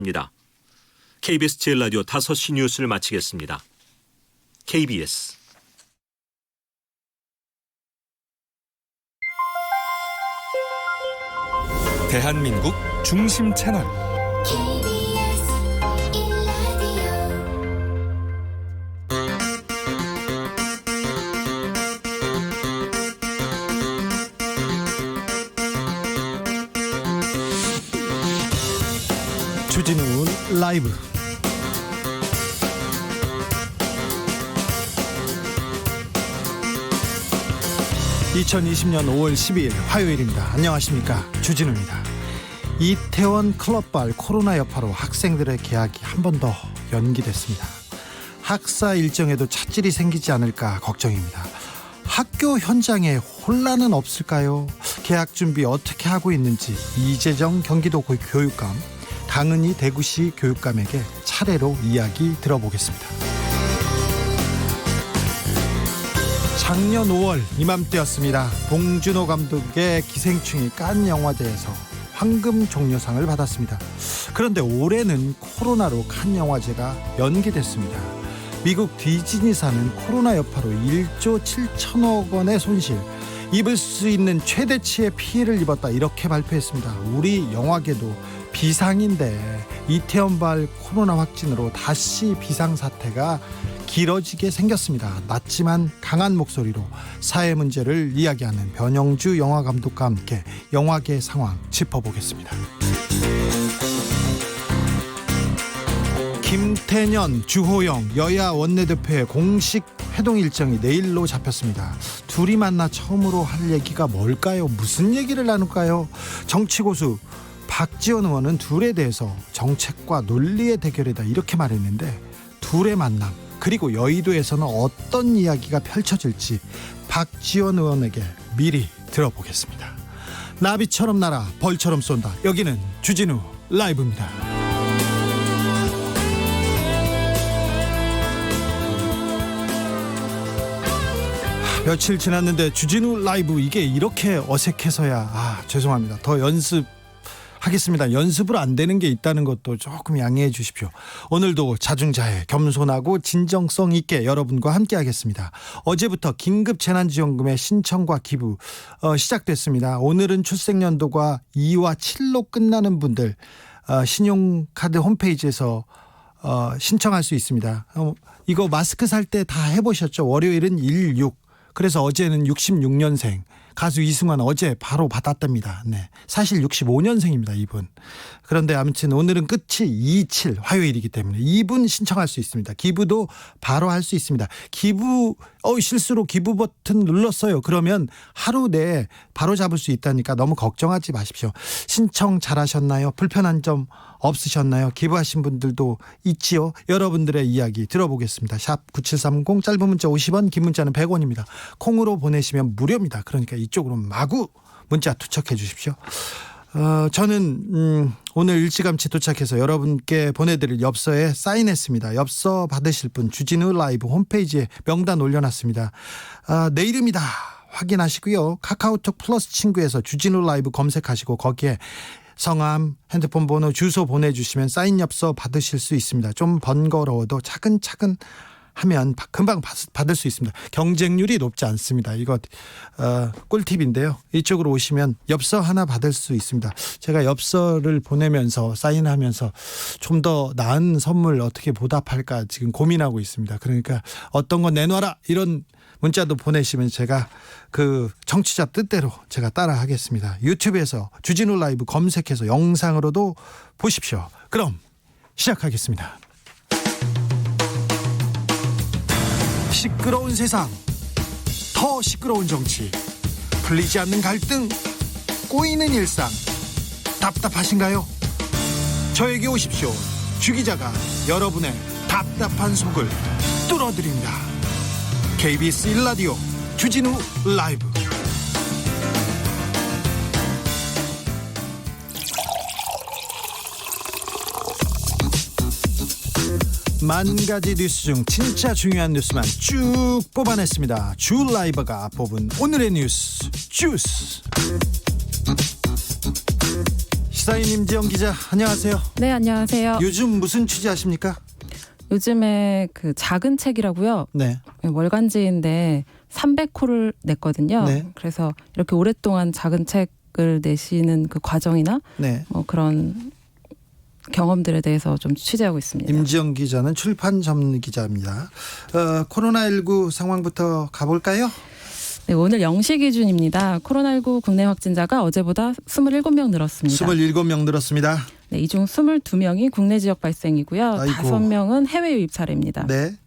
입니다. KBS 제일라디오 5시 뉴스를 마치겠습니다. KBS 대한민국 중심 채널 KBS 1라디오 주진우 라이브. (2020년 5월 12일) 화요일입니다. 안녕하십니까, 주진우입니다. 이태원 클럽발 코로나 여파로 학생들의 개학이 한 번 더 연기됐습니다. 학사 일정에도 차질이 생기지 않을까 걱정입니다. 학교 현장에 혼란은 없을까요? 개학 준비 어떻게 하고 있는지 이재정 경기도 교육감, 강은희 대구시 교육감에게 차례로 이야기 들어보겠습니다. 작년 5월 이맘때였습니다. 봉준호 감독의 기생충이 칸 영화제에서 황금 종려상을 받았습니다. 그런데 올해는 코로나로 칸 영화제가 연기됐습니다. 미국 디즈니사는 코로나 여파로 1조 7천억 원의 손실, 입을 수 있는 최대치의 피해를 입었다, 이렇게 발표했습니다. 우리 영화계도 비상인데 이태원발 코로나 확진으로 다시 비상사태가 길어지게 생겼습니다. 낮지만 강한 목소리로 사회 문제를 이야기하는 변영주 영화감독과 함께 영화계 상황 짚어보겠습니다. 김태년, 주호영 여야 원내대표의 공식 회동 일정이 내일로 잡혔습니다. 둘이 만나 처음으로 할 얘기가 뭘까요? 무슨 얘기를 나눌까요? 정치고수 박지원 의원은 둘에 대해서 정책과 논리의 대결이다, 이렇게 말했는데, 둘의 만남 그리고 여의도에서는 어떤 이야기가 펼쳐질지 박지원 의원에게 미리 들어보겠습니다. 나비처럼 날아 벌처럼 쏜다. 여기는 주진우 라이브입니다. 며칠 지났는데 주진우 라이브 이게 이렇게 어색해서야 죄송합니다. 더 연습하겠습니다. 연습으로 안 되는 게 있다는 것도 조금 양해해 주십시오. 오늘도 자중자애, 겸손하고 진정성 있게 여러분과 함께 하겠습니다. 어제부터 긴급 재난지원금의 신청과 기부 시작됐습니다. 오늘은 출생연도가 2와 7로 끝나는 분들 신용카드 홈페이지에서 신청할 수 있습니다. 이거 마스크 살 때 다 해보셨죠? 월요일은 16, 그래서 어제는 66년생 가수 이승환 어제 바로 받았답니다. 네, 사실 65년생입니다, 이분. 그런데 아무튼 오늘은 끝이 27 화요일이기 때문에 이분 신청할 수 있습니다. 기부도 바로 할 수 있습니다. 기부 실수로 기부 버튼 눌렀어요. 그러면 하루 내에 바로 잡을 수 있다니까 너무 걱정하지 마십시오. 신청 잘하셨나요? 불편한 점 없으셨나요? 기부하신 분들도 있지요. 여러분들의 이야기 들어보겠습니다. 샵 9730, 짧은 문자 50원, 긴 문자는 100원입니다. 콩으로 보내시면 무료입니다. 그러니까 이쪽으로 마구 문자 투척해 주십시오. 저는 오늘 일찌감치 도착해서 여러분께 보내드릴 엽서에 사인했습니다. 엽서 받으실 분 주진우 라이브 홈페이지에 명단 올려놨습니다. 내 이름이다 확인하시고요. 카카오톡 플러스 친구에서 주진우 라이브 검색하시고 거기에 성함, 핸드폰 번호, 주소 보내주시면 사인 엽서 받으실 수 있습니다. 좀 번거로워도 차근차근 하면 금방 받을 수 있습니다. 경쟁률이 높지 않습니다. 이거 꿀팁인데요. 이쪽으로 오시면 엽서 하나 받을 수 있습니다. 제가 엽서를 보내면서 사인하면서 좀 더 나은 선물 어떻게 보답할까 지금 고민하고 있습니다. 그러니까 어떤 거 내놔라 이런 문자도 보내시면 제가 그 청취자 뜻대로 제가 따라 하겠습니다. 유튜브에서 주진우 라이브 검색해서 영상으로도 보십시오. 그럼 시작하겠습니다. 시끄러운 세상, 더 시끄러운 정치, 풀리지 않는 갈등, 꼬이는 일상, 답답하신가요? 저에게 오십시오. 주 기자가 여러분의 답답한 속을 뚫어드립니다. KBS 1라디오 주진우 라이브. 만 가지 뉴스 중 진짜 중요한 뉴스만 쭉 뽑아냈습니다. 주 라이브가 뽑은 오늘의 뉴스 주스. 시사인 임지영 기자, 안녕하세요. 네, 안녕하세요. 요즘 무슨 취재하십니까? 요즘에 그 작은 책이라고요. 네. 월간지인데 300호를 냈거든요. 네. 그래서 이렇게 오랫동안 작은 책을 내시는 그 과정이나 네. 뭐 그런 경험들에 대해서 좀 취재하고 있습니다. 임지영 기자는 출판 전문 기자입니다. 코로나19 상황부터 가볼까요? 네, 오늘 0시 기준입니다. 코로나19 국내 확진자가 어제보다 27명 늘었습니다. 27명 늘었습니다. 네, 이 중 22명이 국내 지역 발생이고요. 아이고. 5명은 해외 유입 사례입니다. 네.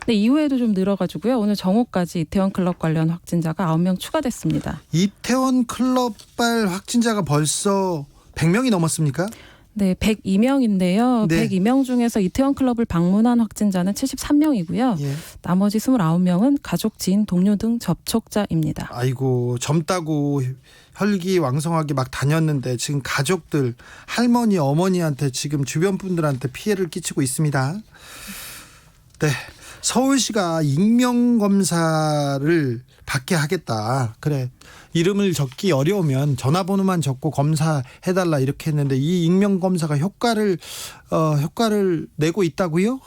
네, 이후에도 좀 늘어가지고요. 오늘 정오까지 이태원 클럽 관련 확진자가 9명 추가됐습니다. 이태원 클럽발 확진자가 벌써 100명이 넘었습니까? 네, 102명인데요. 네. 102명 중에서 이태원 클럽을 방문한 확진자는 73명이고요. 예. 나머지 29명은 가족, 지인, 동료 등 접촉자입니다. 아이고, 젊다고 혈기왕성하게 막 다녔는데 지금 가족들, 할머니, 어머니한테 지금 주변 분들한테 피해를 끼치고 있습니다. 네. 서울시가 익명검사를 받게 하겠다. 그래. 이름을 적기 어려우면 전화번호만 적고 검사해달라 이렇게 했는데 이 익명검사가 효과를 내고 있다고요?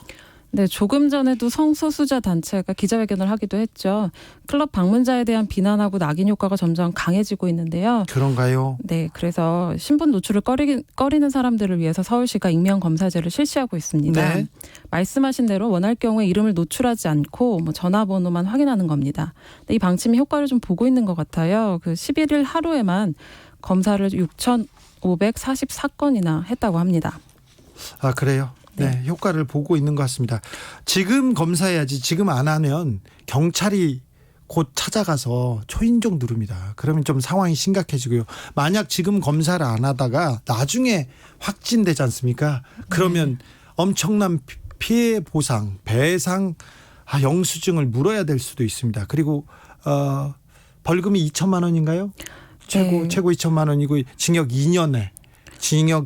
네, 조금 전에도 성소수자 단체가 기자회견을 하기도 했죠. 클럽 방문자에 대한 비난하고 낙인 효과가 점점 강해지고 있는데요. 그런가요? 네, 그래서 신분 노출을 꺼리는 사람들을 위해서 서울시가 익명검사제를 실시하고 있습니다. 네. 말씀하신 대로 원할 경우에 이름을 노출하지 않고 뭐 전화번호만 확인하는 겁니다. 근데 이 방침이 효과를 좀 보고 있는 것 같아요. 그 11일 하루에만 검사를 6,544건이나 했다고 합니다. 아, 그래요? 네, 효과를 보고 있는 것 같습니다. 지금 검사해야지. 지금 안 하면 경찰이 곧 찾아가서 초인종 누릅니다. 그러면 좀 상황이 심각해지고요. 만약 지금 검사를 안 하다가 나중에 확진되지 않습니까? 그러면 엄청난 피해 보상, 배상, 영수증을 물어야 될 수도 있습니다. 그리고 벌금이 2천만 원인가요? 최고 네. 2천만 원이고 징역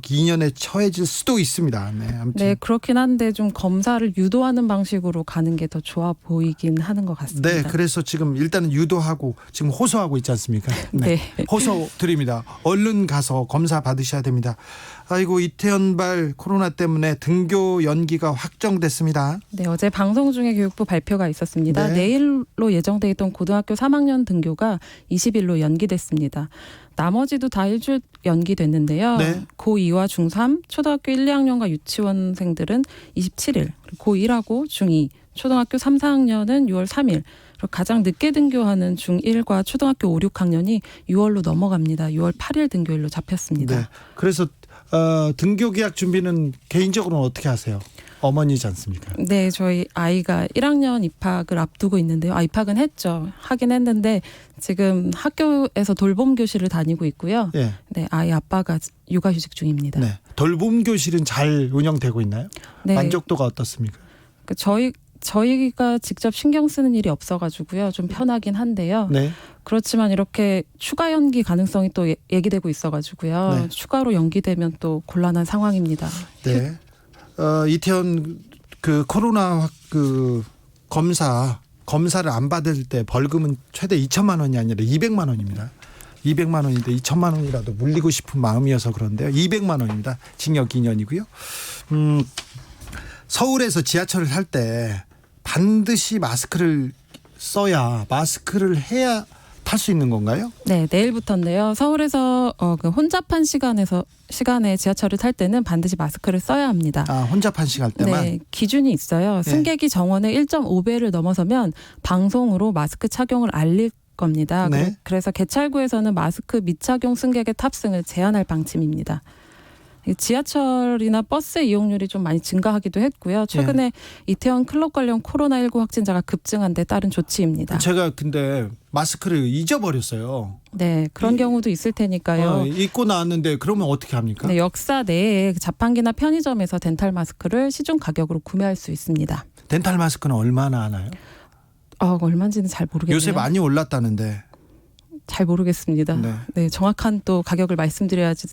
2년에 처해질 수도 있습니다. 네, 아무튼. 네, 그렇긴 한데 좀 검사를 유도하는 방식으로 가는 게 더 좋아 보이긴 하는 것 같습니다. 네, 그래서 지금 일단은 유도하고 지금 호소하고 있지 않습니까? 네. 호소 드립니다. 얼른 가서 검사 받으셔야 됩니다. 아이고, 이태원발 코로나 때문에 등교 연기가 확정됐습니다. 네, 어제 방송 중에 교육부 발표가 있었습니다. 네. 내일로 예정돼 있던 고등학교 3학년 등교가 20일로 연기됐습니다. 나머지도 다 일주일 연기됐는데요. 네. 고2와 중3, 초등학교 1, 2학년과 유치원생들은 27일, 고1하고 중2, 초등학교 3, 4학년은 6월 3일, 그리고 가장 늦게 등교하는 중1과 초등학교 5, 6학년이 6월로 넘어갑니다. 6월 8일 등교일로 잡혔습니다. 네. 그래서 등교 계약 준비는 개인적으로는 어떻게 하세요? 어머니지 않습니까? 네, 저희 아이가 1학년 입학을 앞두고 있는데요. 입학은 했죠. 하긴 했는데 지금 학교에서 돌봄 교실을 다니고 있고요. 예. 네, 아이 아빠가 육아휴직 중입니다. 네. 돌봄 교실은 잘 운영되고 있나요? 네, 만족도가 어떻습니까? 그 저희가 직접 신경 쓰는 일이 없어가지고요. 좀 편하긴 한데요. 네. 그렇지만 이렇게 추가 연기 가능성이 또 얘기되고 있어가지고요. 네. 추가로 연기되면 또 곤란한 상황입니다. 네. 이태원 그 코로나 검사를 안 받을 때 벌금은 최대 2천만 원이 아니라 200만 원입니다. 200만 원인데 2천만 원이라도 물리고 싶은 마음이어서 그런데요. 200만 원입니다. 징역 2년이고요. 서울에서 지하철을 탈 때 반드시 마스크를 해야 탈 수 있는 건가요? 네, 내일부터인데요. 서울에서 그 혼잡한 시간에 지하철을 탈 때는 반드시 마스크를 써야 합니다. 혼잡한 시간 때만. 네, 기준이 있어요. 승객이 정원의 1.5배를 넘어서면 방송으로 마스크 착용을 알릴 겁니다. 네. 그래서 개찰구에서는 마스크 미착용 승객의 탑승을 제한할 방침입니다. 지하철이나 버스 이용률이 좀 많이 증가하기도 했고요. 최근에 이태원 클럽 관련 코로나19 확진자가 급증한 데 따른 조치입니다. 제가 근데 마스크를 잊어버렸어요. 네, 그런 경우도 있을 테니까요. 잊고 나왔는데 그러면 어떻게 합니까? 네, 역사 내에 자판기나 편의점에서 덴탈 마스크를 시중 가격으로 구매할 수 있습니다. 덴탈 마스크는 얼마나 하나요? 얼마인지는 잘 모르겠네요. 요새 많이 올랐다는데. 잘 모르겠습니다. 네. 네, 정확한 또 가격을 말씀드려야지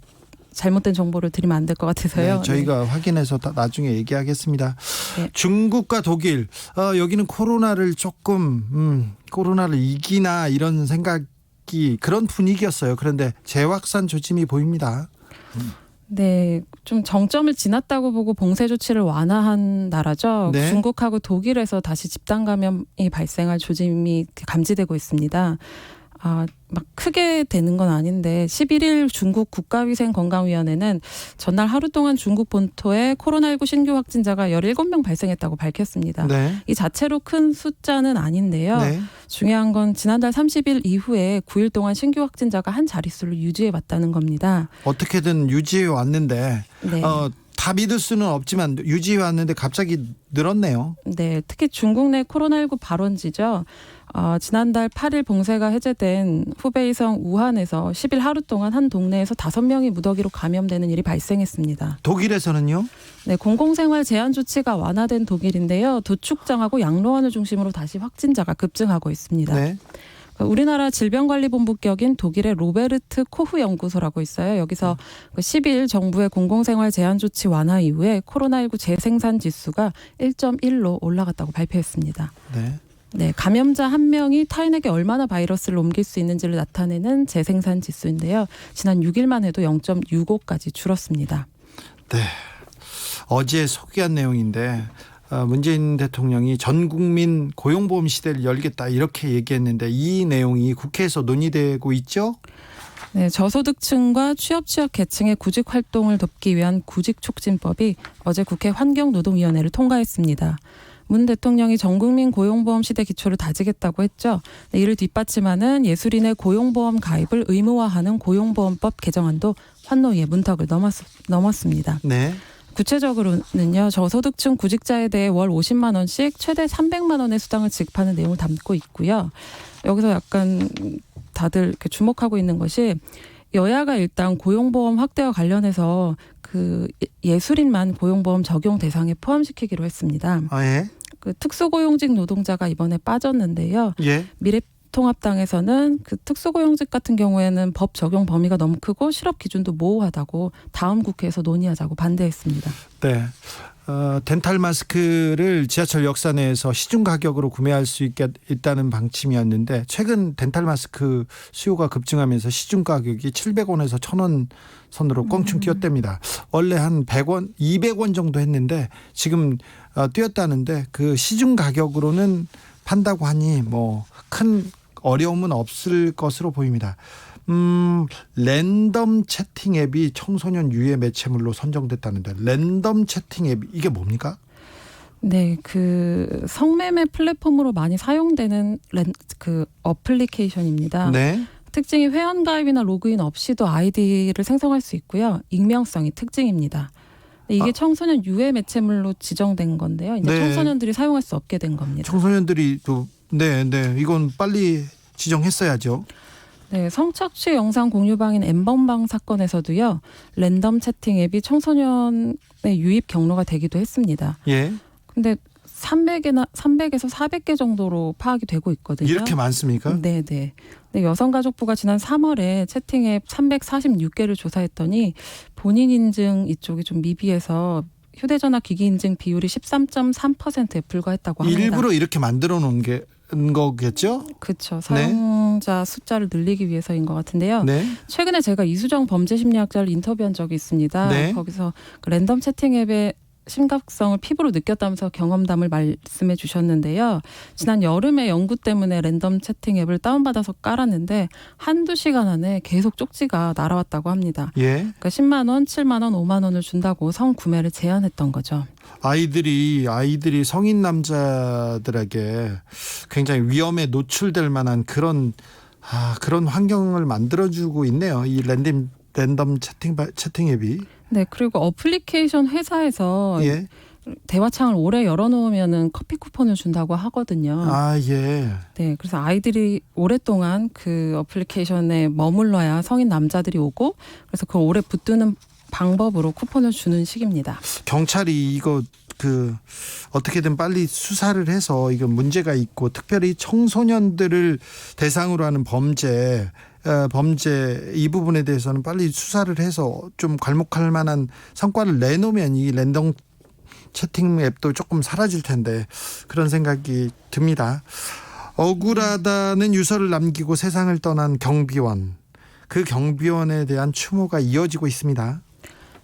잘못된 정보를 드리면 안 될 것 같아서요. 네, 저희가 확인해서 나중에 얘기하겠습니다. 네. 중국과 독일 여기는 코로나를 이기나 이런 생각이 그런 분위기였어요. 그런데 재확산 조짐이 보입니다. 네, 좀 정점을 지났다고 보고 봉쇄 조치를 완화한 나라죠. 네. 중국하고 독일에서 다시 집단 감염이 발생할 조짐이 감지되고 있습니다. 막 크게 되는 건 아닌데 11일 중국 국가위생건강위원회는 전날 하루 동안 중국 본토에 코로나19 신규 확진자가 17명 발생했다고 밝혔습니다. 네. 이 자체로 큰 숫자는 아닌데요. 네. 중요한 건 지난달 30일 이후에 9일 동안 신규 확진자가 한 자릿수를 유지해 왔다는 겁니다. 어떻게든 유지해 왔는데 네. 다 믿을 수는 없지만 유지해 왔는데 갑자기 늘었네요. 네, 특히 중국 내 코로나19 발원지죠. 지난달 8일 봉쇄가 해제된 후베이성 우한에서 10일 하루 동안 한 동네에서 5명이 무더기로 감염되는 일이 발생했습니다. 독일에서는요? 네, 공공생활 제한 조치가 완화된 독일인데요. 도축장하고 양로원을 중심으로 다시 확진자가 급증하고 있습니다. 네. 우리나라 질병관리본부 격인 독일의 로베르트 코흐 연구소라고 있어요. 여기서 10일 정부의 공공생활 제한 조치 완화 이후에 코로나19 재생산 지수가 1.1로 올라갔다고 발표했습니다. 네. 네, 감염자 한 명이 타인에게 얼마나 바이러스를 옮길 수 있는지를 나타내는 재생산 지수인데요. 지난 6일만 해도 0.65까지 줄었습니다. 네. 어제 소개한 내용인데 문재인 대통령이 전 국민 고용보험 시대를 열겠다 이렇게 얘기했는데 이 내용이 국회에서 논의되고 있죠? 네, 저소득층과 취업 계층의 구직 활동을 돕기 위한 구직촉진법이 어제 국회 환경노동위원회를 통과했습니다. 문 대통령이 전국민 고용보험 시대 기초를 다지겠다고 했죠. 네, 이를 뒷받침하는 예술인의 고용보험 가입을 의무화하는 고용보험법 개정안도 환노위의 문턱을 넘었습니다. 네. 구체적으로는요. 저소득층 구직자에 대해 월 50만 원씩 최대 300만 원의 수당을 지급하는 내용을 담고 있고요. 여기서 약간 다들 이렇게 주목하고 있는 것이 여야가 일단 고용보험 확대와 관련해서 그 예술인만 고용보험 적용 대상에 포함시키기로 했습니다. 예. 그 특수고용직 노동자가 이번에 빠졌는데요. 예. 미래통합당에서는 그 특수고용직 같은 경우에는 법 적용 범위가 너무 크고 실업 기준도 모호하다고 다음 국회에서 논의하자고 반대했습니다. 네. 덴탈 마스크를 지하철 역사 내에서 시중 가격으로 구매할 수 있다는 방침이었는데 최근 덴탈 마스크 수요가 급증하면서 시중 가격이 700원에서 1,000원 선으로 껑충 뛰었답니다. 원래 한 100원, 200원 정도 했는데 지금 뛰었다는데 그 시중 가격으로는 판다고 하니 뭐 큰 어려움은 없을 것으로 보입니다. 랜덤 채팅 앱이 청소년 유해 매체물로 선정됐다는데 랜덤 채팅 앱 이게 뭡니까? 네, 그 성매매 플랫폼으로 많이 사용되는 그 어플리케이션입니다. 네. 특징이 회원가입이나 로그인 없이도 아이디를 생성할 수 있고요. 익명성이 특징입니다. 이게 청소년 유해 매체물로 지정된 건데요. 이제 네. 청소년들이 사용할 수 없게 된 겁니다. 청소년들이 또 네, 이건 빨리 지정했어야죠. 네, 성착취 영상 공유방인 엠번방 사건에서도요. 랜덤 채팅 앱이 청소년의 유입 경로가 되기도 했습니다. 예. 근데 300에서 400개 정도로 파악이 되고 있거든요. 이렇게 많습니까? 네. 여성가족부가 지난 3월에 채팅 앱 346개를 조사했더니 본인 인증 이쪽이 좀 미비해서 휴대전화 기기 인증 비율이 13.3%에 불과했다고 합니다. 일부러 이렇게 만들어 놓은 거겠죠? 그렇죠. 사용자 숫자를 늘리기 위해서인 것 같은데요. 네. 최근에 제가 이수정 범죄심리학자를 인터뷰한 적이 있습니다. 네. 거기서 그 랜덤 채팅 앱의 심각성을 피부로 느꼈다면서 경험담을 말씀해 주셨는데요. 지난 여름에 연구 때문에 랜덤 채팅 앱을 다운받아서 깔았는데 한두 시간 안에 계속 쪽지가 날아왔다고 합니다. 예. 그러니까 10만 원, 7만 원, 5만 원을 준다고 성구매를 제한했던 거죠. 아이들이 성인 남자들에게 굉장히 위험에 노출될 만한 그런 환경을 만들어주고 있네요. 이 랜덤 채팅 앱이. 네, 그리고 어플리케이션 회사에서 예. 대화창을 오래 열어놓으면은 커피 쿠폰을 준다고 하거든요. 예. 네, 그래서 아이들이 오랫동안 그 어플리케이션에 머물러야 성인 남자들이 오고 그래서 그걸 오래 붙드는 방법으로 쿠폰을 주는 식입니다. 경찰이 이거 어떻게든 빨리 수사를 해서 이거 문제가 있고 특별히 청소년들을 대상으로 하는 범죄 이 부분에 대해서는 빨리 수사를 해서 좀 괄목할 만한 성과를 내놓으면 이 랜덤 채팅 앱도 조금 사라질 텐데 그런 생각이 듭니다. 억울하다는 유서를 남기고 세상을 떠난 경비원 그 경비원에 대한 추모가 이어지고 있습니다.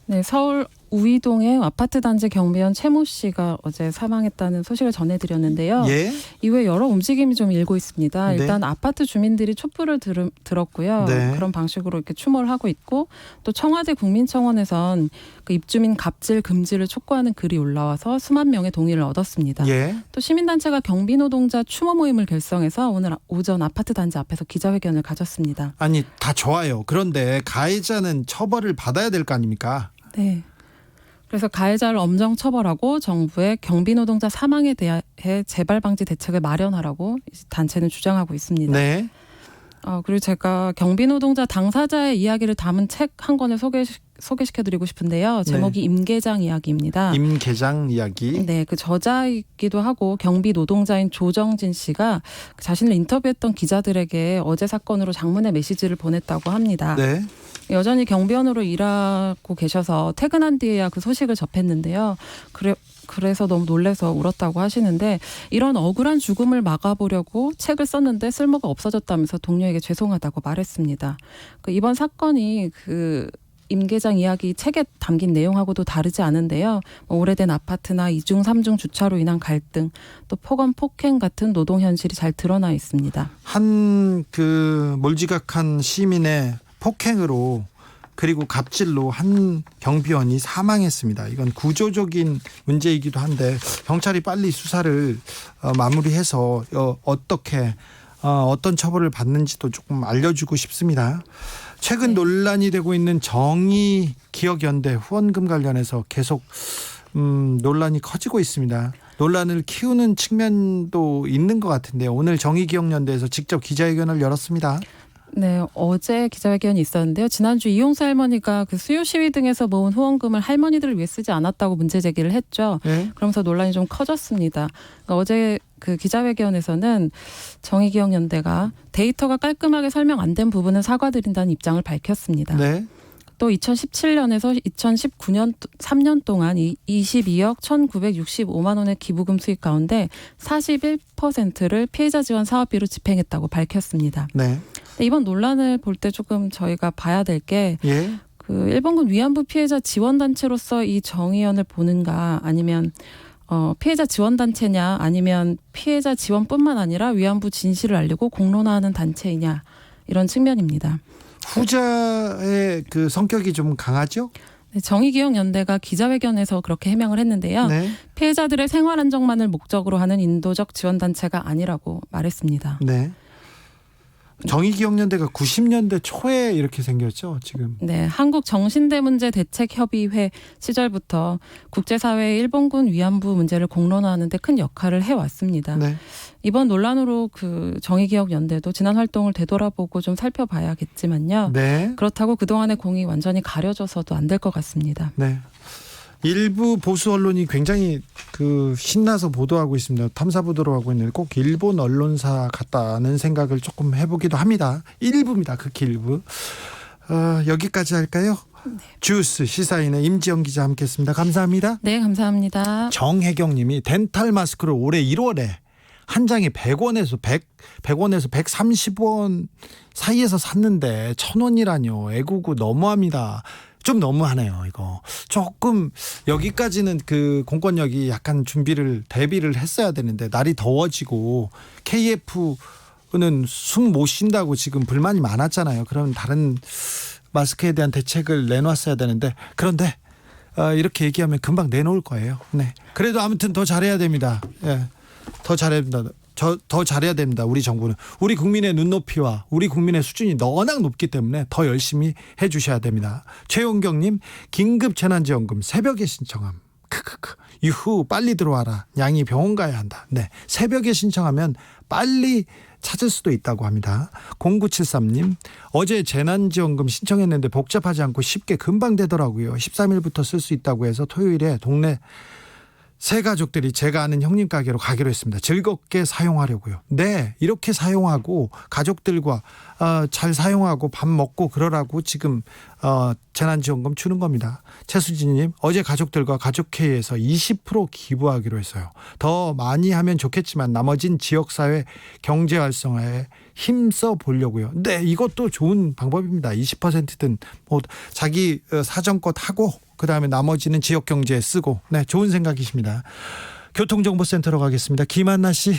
네, 서울 우이동의 아파트 단지 경비원 최모 씨가 어제 사망했다는 소식을 전해드렸는데요. 예. 이후에 여러 움직임이 좀 일고 있습니다. 네. 일단 아파트 주민들이 촛불을 들었고요. 네. 그런 방식으로 이렇게 추모를 하고 있고, 또 청와대 국민청원에선 그 입주민 갑질 금지를 촉구하는 글이 올라와서 수만 명의 동의를 얻었습니다. 예. 또 시민단체가 경비노동자 추모 모임을 결성해서 오늘 오전 아파트 단지 앞에서 기자회견을 가졌습니다. 아니 다 좋아요. 그런데 가해자는 처벌을 받아야 될 거 아닙니까? 네. 그래서 가해자를 엄정 처벌하고 정부의 경비노동자 사망에 대해 재발 방지 대책을 마련하라고 단체는 주장하고 있습니다. 네. 그리고 제가 경비노동자 당사자의 이야기를 담은 책 한 권을 소개시켜드리고 싶은데요. 제목이 임계장 이야기입니다. 임계장 이야기. 네, 그 저자이기도 하고 경비 노동자인 조정진 씨가 자신을 인터뷰했던 기자들에게 어제 사건으로 장문의 메시지를 보냈다고 합니다. 네. 여전히 경비원으로 일하고 계셔서 퇴근한 뒤에야 그 소식을 접했는데요. 그래서 너무 놀라서 울었다고 하시는데, 이런 억울한 죽음을 막아보려고 책을 썼는데 쓸모가 없어졌다면서 동료에게 죄송하다고 말했습니다. 이번 사건이 그 임계장 이야기 책에 담긴 내용하고도 다르지 않은데요. 오래된 아파트나 2중, 3중 주차로 인한 갈등, 또 폭언, 폭행 같은 노동 현실이 잘 드러나 있습니다. 한 그 몰지각한 시민의 폭행으로 그리고 갑질로 한 경비원이 사망했습니다. 이건 구조적인 문제이기도 한데 경찰이 빨리 수사를 마무리해서 어떻게 어떤 처벌을 받는지도 조금 알려주고 싶습니다. 최근 논란이 되고 있는 정의기억연대 후원금 관련해서 계속 논란이 커지고 있습니다. 논란을 키우는 측면도 있는 것 같은데요. 오늘 정의기억연대에서 직접 기자회견을 열었습니다. 네, 어제 기자회견이 있었는데요. 지난주 이용수 할머니가 그 수요 시위 등에서 모은 후원금을 할머니들을 위해 쓰지 않았다고 문제 제기를 했죠. 네. 그러면서 논란이 좀 커졌습니다. 그러니까 어제 그 기자회견에서는 정의기억연대가 데이터가 깔끔하게 설명 안 된 부분은 사과드린다는 입장을 밝혔습니다. 네. 또 2017년에서 2019년 3년 동안 22억 1,965만 원의 기부금 수익 가운데 41%를 피해자 지원 사업비로 집행했다고 밝혔습니다. 네. 이번 논란을 볼 때 조금 저희가 봐야 될 게, 예. 그 일본군 위안부 피해자 지원 단체로서 이 정의연을 보는가, 아니면 피해자 지원 단체냐, 아니면 피해자 지원뿐만 아니라 위안부 진실을 알리고 공론화하는 단체이냐, 이런 측면입니다. 후자의 그 성격이 좀 강하죠? 네, 정의기억연대가 기자회견에서 그렇게 해명을 했는데요. 네. 피해자들의 생활 안정만을 목적으로 하는 인도적 지원 단체가 아니라고 말했습니다. 네. 정의기억연대가 90년대 초에 이렇게 생겼죠, 지금. 네, 한국정신대문제대책협의회 시절부터 국제사회의 일본군 위안부 문제를 공론화하는 데 큰 역할을 해왔습니다. 네. 이번 논란으로 그 정의기억연대도 지난 활동을 되돌아보고 좀 살펴봐야겠지만요. 네. 그렇다고 그동안의 공이 완전히 가려져서도 안 될 것 같습니다. 네. 일부 보수 언론이 굉장히 그 신나서 보도하고 있습니다. 탐사 보도를 하고 있는데 꼭 일본 언론사 같다는 생각을 조금 해보기도 합니다. 일부입니다. 극히 일부. 여기까지 할까요? 네. 주스 시사인의 임지영 기자 함께했습니다. 감사합니다. 네, 감사합니다. 정혜경님이 덴탈 마스크를 올해 1월에 한 장에 100원에서 130원 사이에서 샀는데 1,000원이라뇨. 애구구 너무합니다. 좀 너무하네요, 이거. 조금 여기까지는 그 공권력이 약간 대비를 했어야 되는데, 날이 더워지고 KF는 숨 못 쉰다고 지금 불만이 많았잖아요. 그럼 다른 마스크에 대한 대책을 내놨어야 되는데, 그런데 이렇게 얘기하면 금방 내놓을 거예요. 네. 그래도 아무튼 더 잘해야 됩니다. 예. 더 잘해야 됩니다. 더 잘해야 됩니다. 우리 정부는. 우리 국민의 눈높이와 우리 국민의 수준이 워낙 높기 때문에 더 열심히 해주셔야 됩니다. 최용경님, 긴급 재난지원금 새벽에 신청함. 크크크. 유후, 빨리 들어와라. 양이 병원 가야 한다. 네, 새벽에 신청하면 빨리 찾을 수도 있다고 합니다. 0973님, 어제 재난지원금 신청했는데 복잡하지 않고 쉽게 금방 되더라고요. 13일부터 쓸 수 있다고 해서 토요일에 동네 새 가족들이 제가 아는 형님 가게로 가기로 했습니다. 즐겁게 사용하려고요. 네, 이렇게 사용하고 가족들과 잘 사용하고 밥 먹고 그러라고 지금 재난지원금 주는 겁니다. 최수진님, 어제 가족들과 가족회의에서 20% 기부하기로 했어요. 더 많이 하면 좋겠지만 나머진 지역사회 경제활성화에 힘써 보려고요. 네, 이것도 좋은 방법입니다. 20%든 뭐 자기 사정껏 하고 그 다음에 나머지는 지역 경제에 쓰고, 네, 좋은 생각이십니다. 교통정보센터로 가겠습니다. 김한나 씨.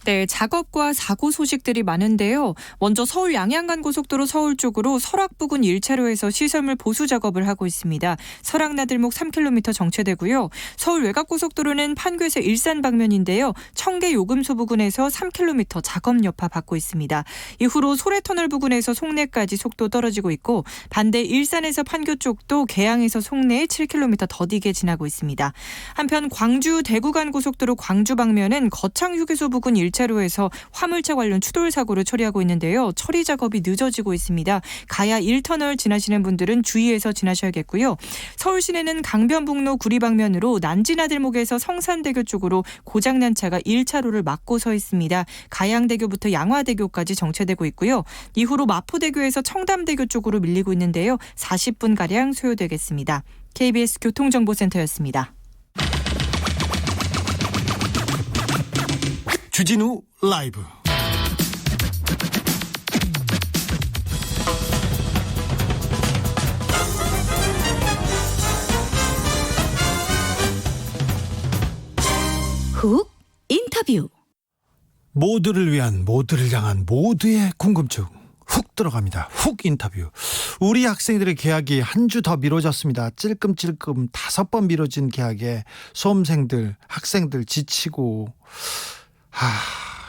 네, 작업과 사고 소식들이 많은데요. 먼저 서울 양양간 고속도로 서울 쪽으로 설악 부근 1차로에서 시설물 보수 작업을 하고 있습니다. 설악 나들목 3km 정체되고요. 서울 외곽 고속도로는 판교에서 일산 방면인데요. 청계 요금소 부근에서 3km 작업 여파 받고 있습니다. 이후로 소래터널 부근에서 송내까지 속도 떨어지고 있고, 반대 일산에서 판교 쪽도 계양에서 송내에 7km 더디게 지나고 있습니다. 한편 광주 대구간 고속도로 광주 방면은 거창 휴게소 부근 1차로에서 화물차 관련 추돌 사고를 처리하고 있는데요. 처리 작업이 늦어지고 있습니다. 가야 1터널 지나시는 분들은 주의해서 지나셔야겠고요. 서울 시내는 강변북로 구리 방면으로 난지나들목에서 성산대교 쪽으로 고장난 차가 1차로를 막고 서 있습니다. 가양대교부터 양화대교까지 정체되고 있고요. 이후로 마포대교에서 청담대교 쪽으로 밀리고 있는데요. 40분가량 소요되겠습니다. KBS 교통정보센터였습니다. 주진우 라이브. 훅 인터뷰. 모두를 위한, 모두를 향한 모두의 궁금증 훅 들어갑니다. 훅 인터뷰. 우리 학생들의 개학이 한 주 더 미뤄졌습니다. 찔끔찔끔 5번 미뤄진 개학에 수험생들, 학생들 지치고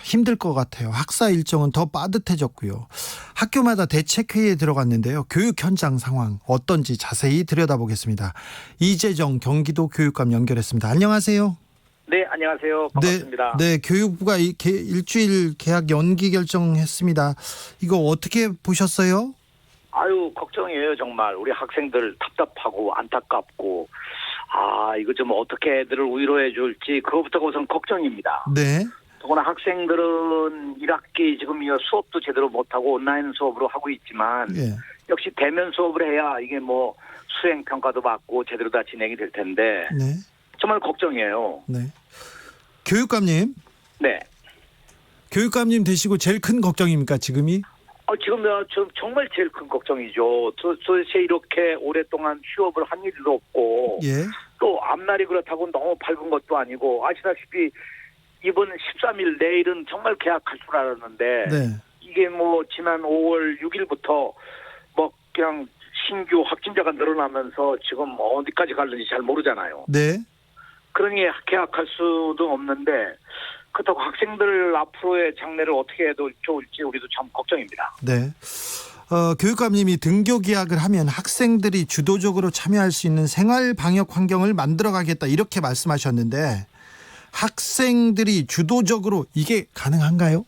힘들 것 같아요. 학사 일정은 더 빠듯해졌고요. 학교마다 대책회의에 들어갔는데요. 교육 현장 상황 어떤지 자세히 들여다보겠습니다. 이재정 경기도 교육감 연결했습니다. 안녕하세요. 네, 안녕하세요. 반갑습니다. 네, 교육부가 일주일 개학 연기 결정했습니다. 이거 어떻게 보셨어요? 아유, 걱정이에요, 정말. 우리 학생들 답답하고 안타깝고, 이거 좀 어떻게 애들을 위로해 줄지, 그거부터가 우선 걱정입니다. 네. 더구나 학생들은 1학기 지금 수업도 제대로 못하고 온라인 수업으로 하고 있지만, 예. 역시 대면 수업을 해야 이게 뭐 수행평가도 받고 제대로 다 진행이 될 텐데, 네. 정말 걱정이에요. 네. 교육감님. 네. 교육감님 되시고 제일 큰 걱정입니까, 지금이? 지금 정말 제일 큰 걱정이죠. 도대체 이렇게 오랫동안 휴업을 한 일도 없고, 예. 또 앞날이 그렇다고 너무 밝은 것도 아니고, 아시다시피 이번 13일 내일은 정말 개학할 줄 알았는데, 네. 이게 뭐 지난 5월 6일부터 뭐 그냥 신규 확진자가 늘어나면서 지금 어디까지 갈는지 잘 모르잖아요. 네. 그러니 개학할 수도 없는데, 그렇다고 학생들 앞으로의 장래를 어떻게 해도 좋을지 우리도 참 걱정입니다. 네. 교육감님이 등교 개학을 하면 학생들이 주도적으로 참여할 수 있는 생활 방역 환경을 만들어 가겠다, 이렇게 말씀하셨는데, 학생들이 주도적으로 이게 가능한가요?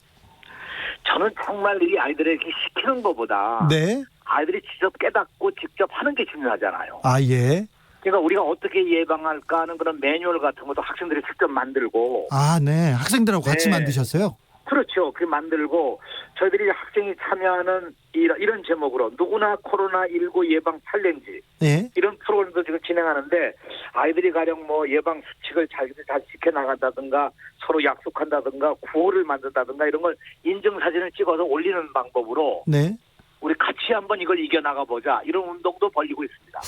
저는 정말 이 아이들에게 시키는 것보다 네. 아이들이 직접 깨닫고 직접 하는 게 중요하잖아요. 예. 그러니까 우리가 어떻게 예방할까 하는 그런 매뉴얼 같은 것도 학생들이 직접 만들고. 네. 학생들하고 같이 네. 만드셨어요? 그렇죠. 그 만들고 저희들이 학생이 참여하는 이런 제목으로 누구나 코로나19 예방 챌린지, 네. 이런 프로그램도 지금 진행하는데, 아이들이 가령 뭐 예방 수칙을 잘 지켜나간다든가 서로 약속한다든가 구호를 만든다든가 이런 걸 인증사진을 찍어서 올리는 방법으로 네. 우리 같이 한번 이걸 이겨나가 보자, 이런 운동도 벌이고 있습니다.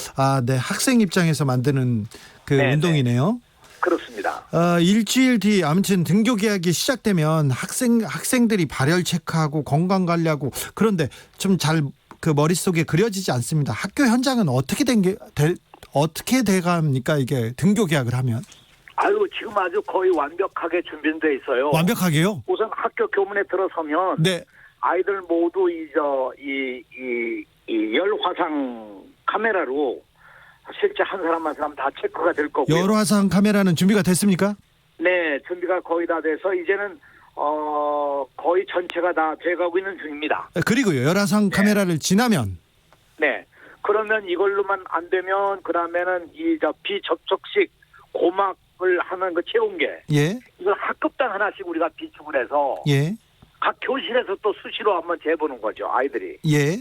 네. 학생 입장에서 만드는 그 네, 운동이네요. 그렇습니다. 일주일 뒤 아무튼 등교 개학이 시작되면 학생들이 발열 체크하고 건강 관리하고, 그런데 좀 잘 그 머릿속에 그려지지 않습니다. 학교 현장은 어떻게 돼갑니까, 이게 등교 개학을 하면? 지금 아주 거의 완벽하게 준비돼 있어요. 완벽하게요? 우선 학교 교문에 들어서면 네. 아이들 모두 이 열화상 카메라로 실제 한 사람 한 사람 다 체크가 될 거고요. 열화상 카메라는 준비가 됐습니까? 네, 준비가 거의 다 돼서 이제는 거의 전체가 다 돼가고 있는 중입니다. 그리고요, 열화상 카메라를 지나면, 네, 그러면 이걸로만 안 되면 그다음에는 비접촉식 고막을 하는 그 체온계 예. 이걸 학급당 하나씩 우리가 비축을 해서 예. 각 교실에서 또 수시로 한번 재보는 거죠, 아이들이. 예.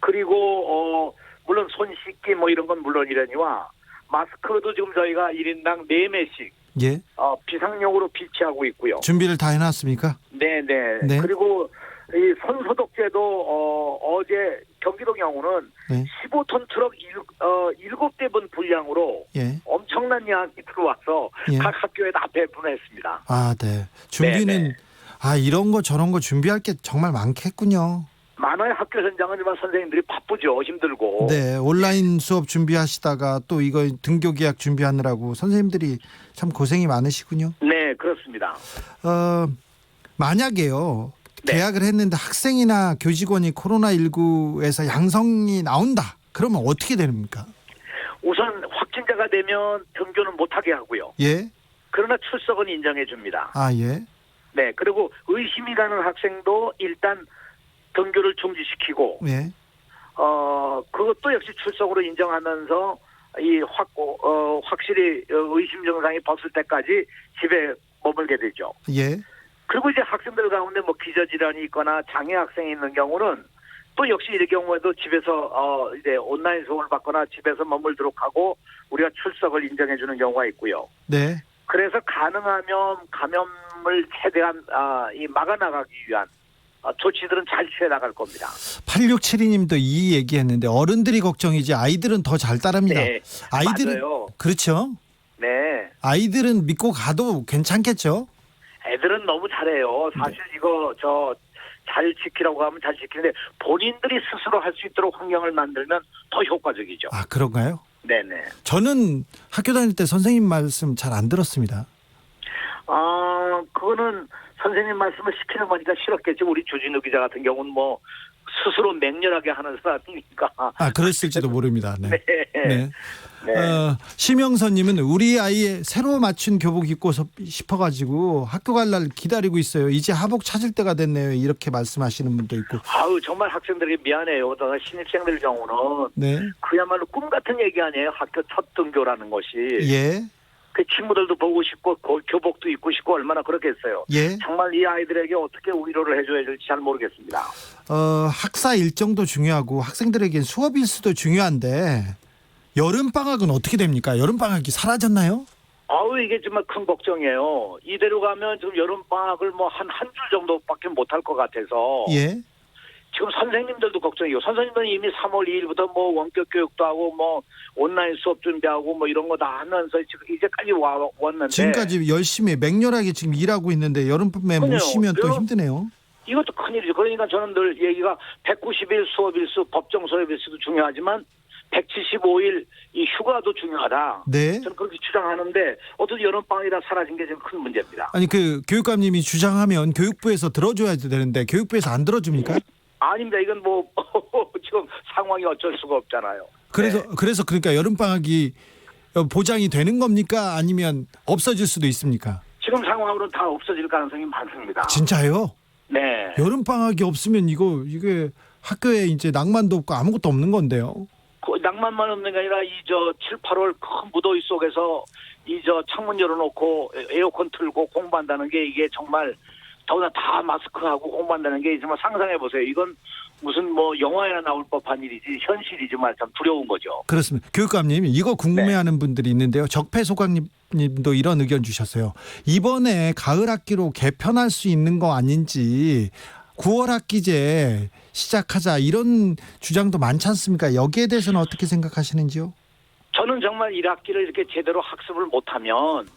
그리고 물론 손 씻기 뭐 이런 건 물론이라니와 마스크도 지금 저희가 1인당 4매씩 예. 비상용으로 비치하고 있고요. 준비를 다 해놨습니까? 네네. 네. 그리고 이 손소독제도 어제 경기도 경우는 네. 15톤 트럭 7대분 분량으로 예. 엄청난 양이 들어와서 예. 각 학교에 다 배분했습니다. 아, 네. 준비는 네, 네. 이런 거 저런 거 준비할 게 정말 많겠군요. 많아요. 학교 현장은 정말 선생님들이 바쁘죠. 힘들고. 네, 온라인 수업 준비하시다가 또 이거 등교 계약 준비하느라고 선생님들이 참 고생이 많으시군요. 네, 그렇습니다. 만약에요. 네. 계약을 했는데 학생이나 교직원이 코로나19에서 양성이 나온다. 그러면 어떻게 됩니까? 우선 확진자가 되면 등교는 못하게 하고요. 예. 그러나 출석은 인정해 줍니다. 아, 예. 네, 그리고 의심이 가는 학생도 일단 등교를 중지시키고, 예. 그것도 역시 출석으로 인정하면서 확실히 의심 증상이 벗을 때까지 집에 머물게 되죠. 예. 그리고 이제 학생들 가운데 뭐 기저질환이 있거나 장애 학생이 있는 경우는 또 역시 이 경우에도 집에서 이제 온라인 수업을 받거나 집에서 머물도록 하고 우리가 출석을 인정해 주는 경우가 있고요. 네. 그래서 가능하면 감염을 최대한 막아나가기 위한 조치들은 잘 취해 나갈 겁니다. 8672님도 이 얘기했는데 어른들이 걱정이지 아이들은 더 잘 따릅니다. 네, 아이들은 맞아요. 그렇죠. 네, 아이들은 믿고 가도 괜찮겠죠. 애들은 너무 잘해요. 사실 이거 잘 지키라고 하면 잘 지키는데 본인들이 스스로 할 수 있도록 환경을 만들면 더 효과적이죠. 아, 그런가요? 네네. 저는 학교 다닐 때 선생님 말씀 잘 안 들었습니다. 그거는 선생님 말씀을 시키는 거니까 싫었겠죠. 우리 주진우 기자 같은 경우는 뭐 스스로 맹렬하게 하는 사람이니까. 그랬을지도 모릅니다. 네. 네. 네. 심영선님은 우리 아이의 새로 맞춘 교복 입고 싶어가지고 학교 갈 날 기다리고 있어요. 이제 하복 찾을 때가 됐네요. 이렇게 말씀하시는 분도 있고. 정말 학생들에게 미안해요. 신입생들 경우는 네. 그야말로 꿈 같은 얘기 아니에요. 학교 첫 등교라는 것이. 예. 그 친구들도 보고 싶고 교복도 입고 싶고 얼마나 그렇겠어요. 예. 정말 이 아이들에게 어떻게 위로를 해줘야 될지 잘 모르겠습니다. 학사 일정도 중요하고 학생들에겐 수업 일수도 중요한데 여름 방학은 어떻게 됩니까? 여름 방학이 사라졌나요? 이게 정말 큰 걱정이에요. 이대로 가면 지금 여름 방학을 뭐 한 줄 정도밖에 못할 것 같아서. 예. 지금 선생님들도 걱정이고 선생님들은 이미 3월 2일부터 뭐 원격 교육도 하고 뭐 온라인 수업 준비하고 뭐 이런 거 다 하면서 지금 이제까지 왔는데 지금까지 열심히 맹렬하게 지금 일하고 있는데 여름밤에 못 쉬면 또 힘드네요. 이것도 큰일이죠. 그러니까 저는 늘 얘기가 190일 수업 일수 법정 수업 일수도 중요하지만 175일 이 휴가도 중요하다. 네. 저는 그렇게 주장하는데 어떻게 여름방학이라 사라진 게 지금 큰 문제입니다. 아니 교육감님이 주장하면 교육부에서 들어줘야 되는데 교육부에서 안 들어줍니까? 아닙니다. 이건 뭐 지금 상황이 어쩔 수가 없잖아요. 그래서 그러니까 여름 방학이 보장이 되는 겁니까? 아니면 없어질 수도 있습니까? 지금 상황으로는 다 없어질 가능성이 많습니다. 진짜요? 네. 여름 방학이 없으면 이게 학교에 이제 낭만도 없고 아무것도 없는 건데요. 낭만만 없는 게 아니라 7, 8월 큰 무더위 속에서 창문 열어놓고 에어컨 틀고 공부한다는 게 이게 정말 더구나 다 마스크하고 공부한다는 게 정말 상상해 보세요. 이건 무슨 뭐 영화에나 나올 법한 일이지 현실이지만 참 두려운 거죠. 그렇습니다. 교육감님 이거 궁금해하는 분들이 있는데요. 적폐소강님도 이런 의견 주셨어요. 이번에 가을 학기로 개편할 수 있는 거 아닌지 9월 학기제 시작하자 이런 주장도 많지 않습니까? 여기에 대해서는 어떻게 생각하시는지요? 저는 정말 1학기를 이렇게 제대로 학습을 못하면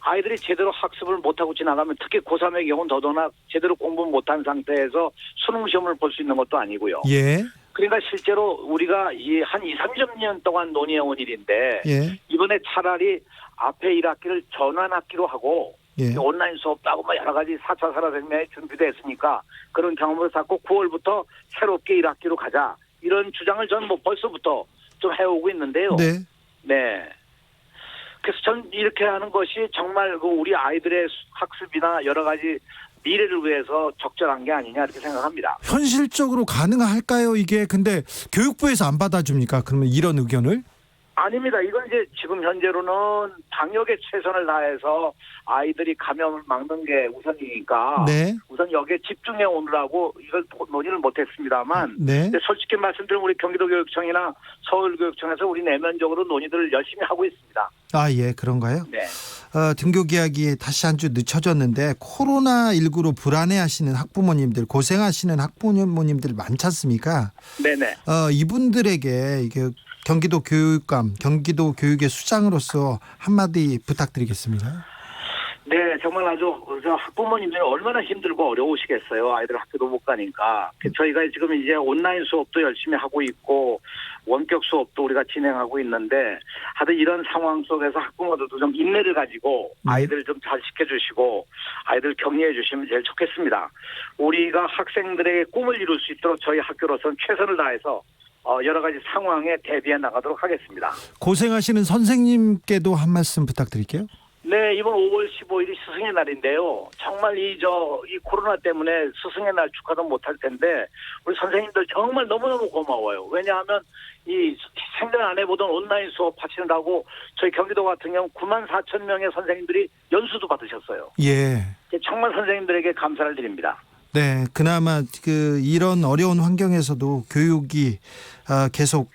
아이들이 제대로 학습을 못하고 지나가면 특히 고3의 경우는 더더나 제대로 공부 못한 상태에서 수능 시험을 볼 수 있는 것도 아니고요. 예. 그러니까 실제로 우리가 한 2, 30년 동안 논의해온 일인데 예. 이번에 차라리 앞에 1학기를 전환학기로 하고 예. 온라인 수업도 하고 뭐 여러 가지 4차 산업혁명이 준비됐으니까 그런 경험을 쌓고 9월부터 새롭게 1학기로 가자. 이런 주장을 저는 뭐 벌써부터 좀 해오고 있는데요. 네. 네. 그래서 전 이렇게 하는 것이 정말 우리 아이들의 학습이나 여러 가지 미래를 위해서 적절한 게 아니냐 이렇게 생각합니다. 현실적으로 가능할까요 이게? 근데 교육부에서 안 받아줍니까? 그러면 이런 의견을? 아닙니다. 이건 이제 지금 현재로는 방역에 최선을 다해서 아이들이 감염을 막는 게 우선이니까 네. 우선 여기에 집중해 오느라고 이걸 논의를 못했습니다만 네. 근데 솔직히 말씀드리면 우리 경기도교육청이나 서울교육청에서 우리 내면적으로 논의들을 열심히 하고 있습니다. 아, 예, 그런가요? 네. 등교 계약이 다시 한 주 늦춰졌는데 코로나19로 불안해하시는 학부모님들, 고생하시는 학부모님들 많지 않습니까? 네네. 이분들에게 이게 경기도 교육감, 경기도 교육의 수장으로서 한마디 부탁드리겠습니다. 네, 정말 아주 학부모님들이 얼마나 힘들고 어려우시겠어요. 아이들 학교도 못 가니까. 저희가 지금 이제 온라인 수업도 열심히 하고 있고 원격 수업도 우리가 진행하고 있는데 하여튼 이런 상황 속에서 학부모들도 좀 인내를 가지고 아이들 좀 잘 지켜주시고 아이들 격려해 주시면 제일 좋겠습니다. 우리가 학생들의 꿈을 이룰 수 있도록 저희 학교로서는 최선을 다해서 여러 가지 상황에 대비해 나가도록 하겠습니다. 고생하시는 선생님께도 한 말씀 부탁드릴게요. 네, 이번 5월 15일이 스승의 날인데요. 정말 이 코로나 때문에 스승의 날 축하도 못할 텐데 우리 선생님들 정말 너무너무 고마워요. 왜냐하면 이 생전 안 해보던 온라인 수업 하시느라고 저희 경기도 같은 경우 94,000명의 선생님들이 연수도 받으셨어요. 예. 정말 선생님들에게 감사를 드립니다. 네, 그나마 이런 어려운 환경에서도 교육이 계속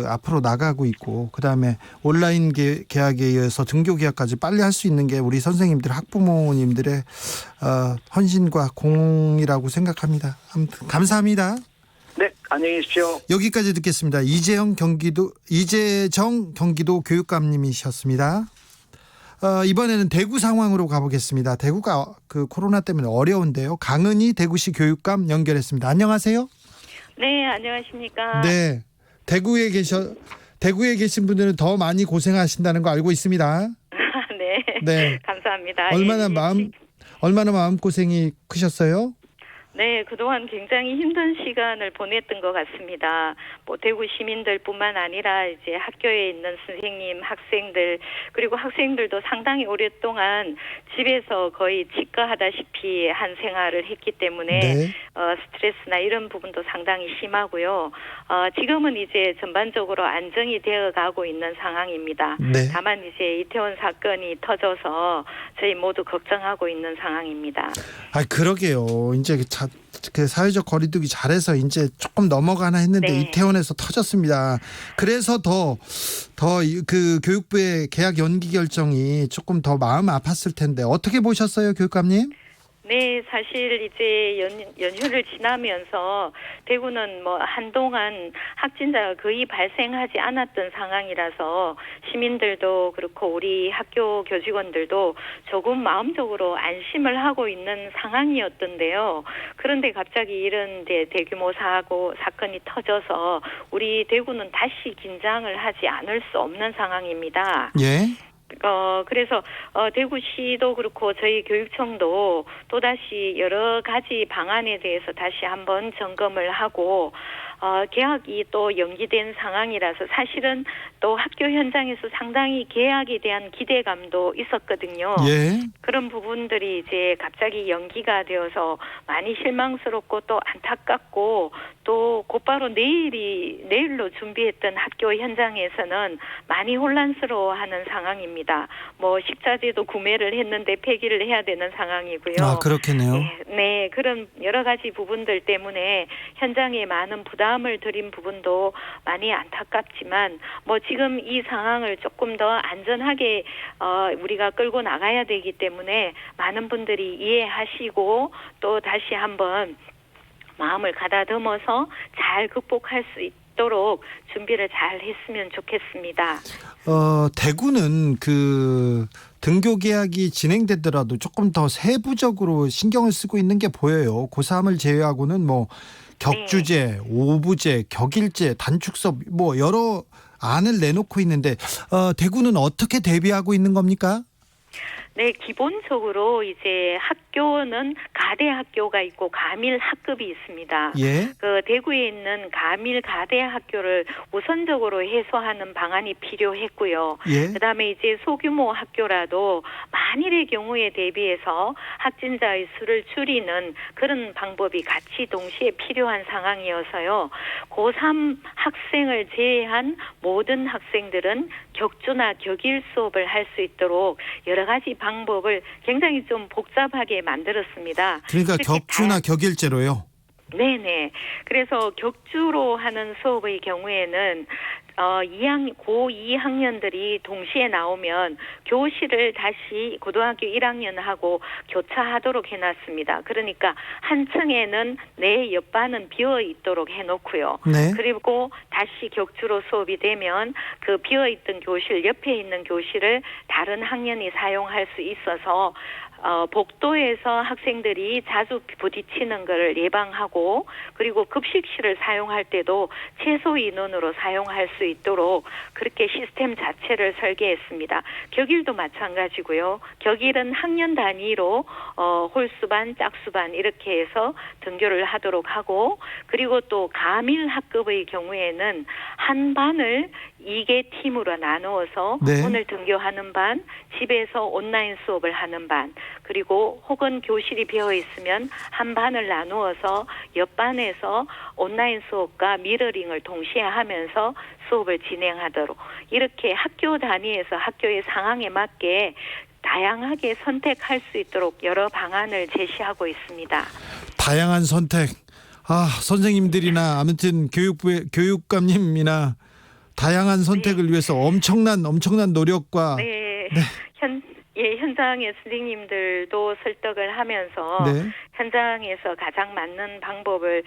앞으로 나가고 있고, 그 다음에 온라인 계약에 의해서 등교 계약까지 빨리 할 수 있는 게 우리 선생님들, 학부모님들의 헌신과 공이라고 생각합니다. 아무튼 감사합니다. 네, 안녕히 계십시오. 여기까지 듣겠습니다. 이재정 경기도 교육감님이셨습니다. 이번에는 대구 상황으로 가보겠습니다. 대구가 코로나 때문에 어려운데요. 강은희 대구시 교육감 연결했습니다. 안녕하세요. 네, 안녕하십니까. 네, 대구에 계신 분들은 더 많이 고생하신다는 거 알고 있습니다. 네. 네. 감사합니다. 얼마나 마음고생이 크셨어요? 네, 그동안 굉장히 힘든 시간을 보냈던 것 같습니다. 뭐 대구 시민들뿐만 아니라 이제 학교에 있는 선생님, 학생들 그리고 학생들도 상당히 오랫동안 집에서 거의 직거하다시피 한 생활을 했기 때문에 네. 스트레스나 이런 부분도 상당히 심하고요. 지금은 이제 전반적으로 안정이 되어 가고 있는 상황입니다. 네. 다만 이제 이태원 사건이 터져서 저희 모두 걱정하고 있는 상황입니다. 아, 그러게요. 이제 사회적 거리두기 잘해서 이제 조금 넘어가나 했는데 네. 이태원에서 터졌습니다. 그래서 더 교육부의 계약 연기 결정이 조금 더 마음 아팠을 텐데 어떻게 보셨어요, 교육감님? 네, 사실 이제 연휴를 지나면서 대구는 뭐 한동안 확진자가 거의 발생하지 않았던 상황이라서 시민들도 그렇고 우리 학교 교직원들도 조금 마음적으로 안심을 하고 있는 상황이었던데요. 그런데 갑자기 이런 대규모 사건이 터져서 우리 대구는 다시 긴장을 하지 않을 수 없는 상황입니다. 예. 그래서 대구시도 그렇고 저희 교육청도 또다시 여러 가지 방안에 대해서 다시 한번 점검을 하고 개학이 또 연기된 상황이라서 사실은 또 학교 현장에서 상당히 개학에 대한 기대감도 있었거든요. 예. 그런 부분들이 이제 갑자기 연기가 되어서 많이 실망스럽고 또 안타깝고 또 곧바로 내일로 준비했던 학교 현장에서는 많이 혼란스러워하는 상황입니다. 뭐 식자재도 구매를 했는데 폐기를 해야 되는 상황이고요. 아, 그렇겠네요. 네, 그런 여러 가지 부분들 때문에 현장에 많은 부담을 드린 부분도 많이 안타깝지만 뭐 지금 이 상황을 조금 더 안전하게 우리가 끌고 나가야 되기 때문에 많은 분들이 이해하시고 또 다시 한번 마음을 가다듬어서 잘 극복할 수 있도록 준비를 잘 했으면 좋겠습니다. 대구는 등교 계약이 진행되더라도 조금 더 세부적으로 신경을 쓰고 있는 게 보여요. 고3을 제외하고는 뭐 격주제, 오부제, 격일제, 단축섭 뭐 여러 안을 내놓고 있는데 대구는 어떻게 대비하고 있는 겁니까? 네, 기본적으로 이제 학교는 가대 학교가 있고 가밀 학급이 있습니다. 예. 대구에 있는 가밀 가대 학교를 우선적으로 해소하는 방안이 필요했고요. 예. 그다음에 이제 소규모 학교라도 만일의 경우에 대비해서 확진자의 수를 줄이는 그런 방법이 같이 동시에 필요한 상황이어서요. 고3 학생을 제외한 모든 학생들은 격주나 격일 수업을 할 수 있도록 여러 가지 방법을 굉장히 좀 복잡하게 만들었습니다. 그러니까 이렇게 격주나 격일제로요. 네네. 그래서 격주로 하는 수업의 경우에는 고2 학년들이 동시에 나오면 교실을 다시 고등학교 1학년하고 교차하도록 해놨습니다. 그러니까 한 층에는 내 옆반은 비어 있도록 해놓고요. 네. 그리고 다시 격주로 수업이 되면 그 비어 있던 교실 옆에 있는 교실을 다른 학년이 사용할 수 있어서 복도에서 학생들이 자주 부딪히는 것을 예방하고 그리고 급식실을 사용할 때도 최소 인원으로 사용할 수 있도록 그렇게 시스템 자체를 설계했습니다. 격일도 마찬가지고요. 격일은 학년 단위로 홀수반, 짝수반 이렇게 해서 등교를 하도록 하고 그리고 또 가밀 학급의 경우에는 한 반을 2개 팀으로 나누어서 네. 오늘 등교하는 반, 집에서 온라인 수업을 하는 반, 그리고 혹은 교실이 비어 있으면 한 반을 나누어서 옆반에서 온라인 수업과 미러링을 동시에 하면서 수업을 진행하도록 이렇게 학교 단위에서 학교의 상황에 맞게 다양하게 선택할 수 있도록 여러 방안을 제시하고 있습니다. 다양한 선택. 선생님들이나 아무튼 교육감님이나 다양한 선택을 위해서 엄청난 노력과 네. 현장의 선생님들도 설득을 하면서 네. 현장에서 가장 맞는 방법을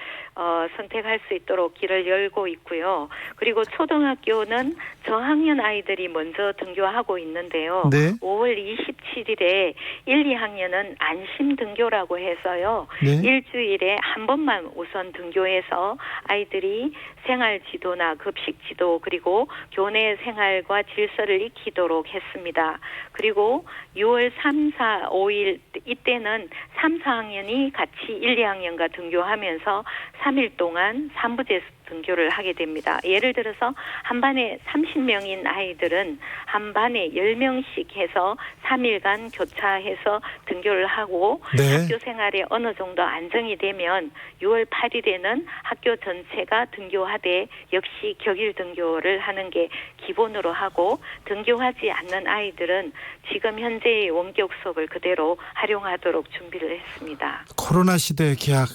선택할 수 있도록 길을 열고 있고요. 그리고 초등학교는 저학년 아이들이 먼저 등교하고 있는데요. 네. 5월 27일에 1, 2학년은 안심 등교라고 해서요. 네. 일주일에 한 번만 우선 등교해서 아이들이 생활 지도나 급식 지도 그리고 교내 생활과 질서를 익히도록 했습니다. 그리고 6월 3, 4, 5일 이때는 3, 4학년이 같이 1, 2학년과 등교하면서 3일 동안 3부제 등교를 하게 됩니다. 예를 들어서 한 반에 30명인 아이들은 한 반에 10명씩 해서 3일간 교차해서 등교를 하고 네. 학교 생활에 어느 정도 안정이 되면 6월 8일에는 학교 전체가 등교하되 역시 격일 등교를 하는 게 기본으로 하고 등교하지 않는 아이들은 지금 현재의 원격 수업을 그대로 활용하도록 준비를 했습니다. 코로나 시대 기약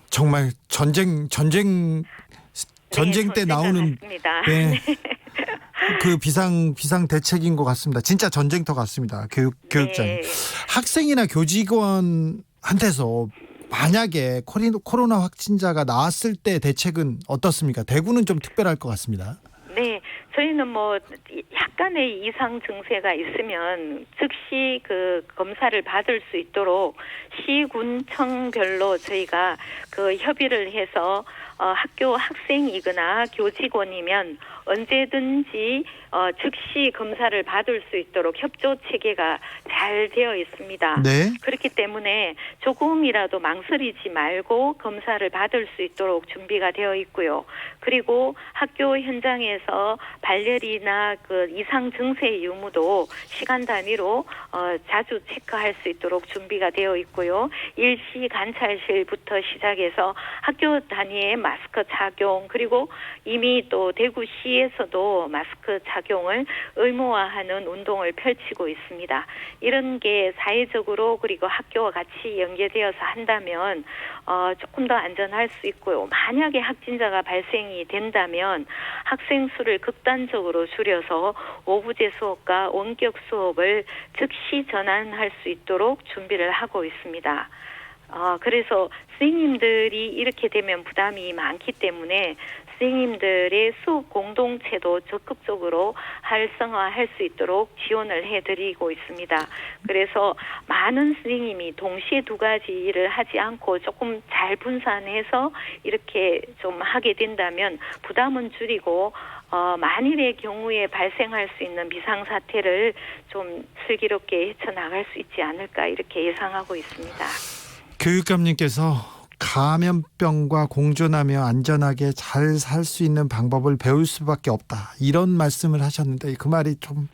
정말 전쟁 때 나오는 네. 그 비상 대책인 것 같습니다. 진짜 전쟁터 같습니다. 교육장. 네. 학생이나 교직원한테서 만약에 코로나 확진자가 나왔을 때 대책은 어떻습니까? 대구는 좀 특별할 것 같습니다. 네, 저희는 약간의 이상 증세가 있으면 즉시 그 검사를 받을 수 있도록 시군청별로 저희가 그 협의를 해서 학교 학생이거나 교직원이면 언제든지 즉시 검사를 받을 수 있도록 협조 체계가 잘 되어 있습니다. 네. 그렇기 때문에 조금이라도 망설이지 말고 검사를 받을 수 있도록 준비가 되어 있고요. 그리고 학교 현장에서 발열이나 그 이상 증세 유무도 시간 단위로 자주 체크할 수 있도록 준비가 되어 있고요. 일시 관찰실부터 시작해서 학교 단위의 마스크 착용 그리고 이미 또 대구시에서도 마스크 착용을 의무화하는 운동을 펼치고 있습니다. 이런 게 사회적으로 그리고 학교와 같이 연계되어서 한다면 조금 더 안전할 수 있고요. 만약에 확진자가 발생이 된다면 학생 수를 극단적으로 줄여서 오부제 수업과 원격 수업을 즉시 전환할 수 있도록 준비를 하고 있습니다. 그래서 선생님들이 이렇게 되면 부담이 많기 때문에 선생님들의 수업 공동체도 적극적으로 활성화할 수 있도록 지원을 해드리고 있습니다. 그래서 많은 선생님이 동시에 두 가지 일을 하지 않고 조금 잘 분산해서 이렇게 좀 하게 된다면 부담은 줄이고 만일의 경우에 발생할 수 있는 비상사태를 좀 슬기롭게 헤쳐나갈 수 있지 않을까 이렇게 예상하고 있습니다. 교육감님께서 감염병과 공존하며 안전하게 잘 살 수 있는 방법을 배울 수밖에 없다 이런 말씀을 하셨는데 그 말이 좀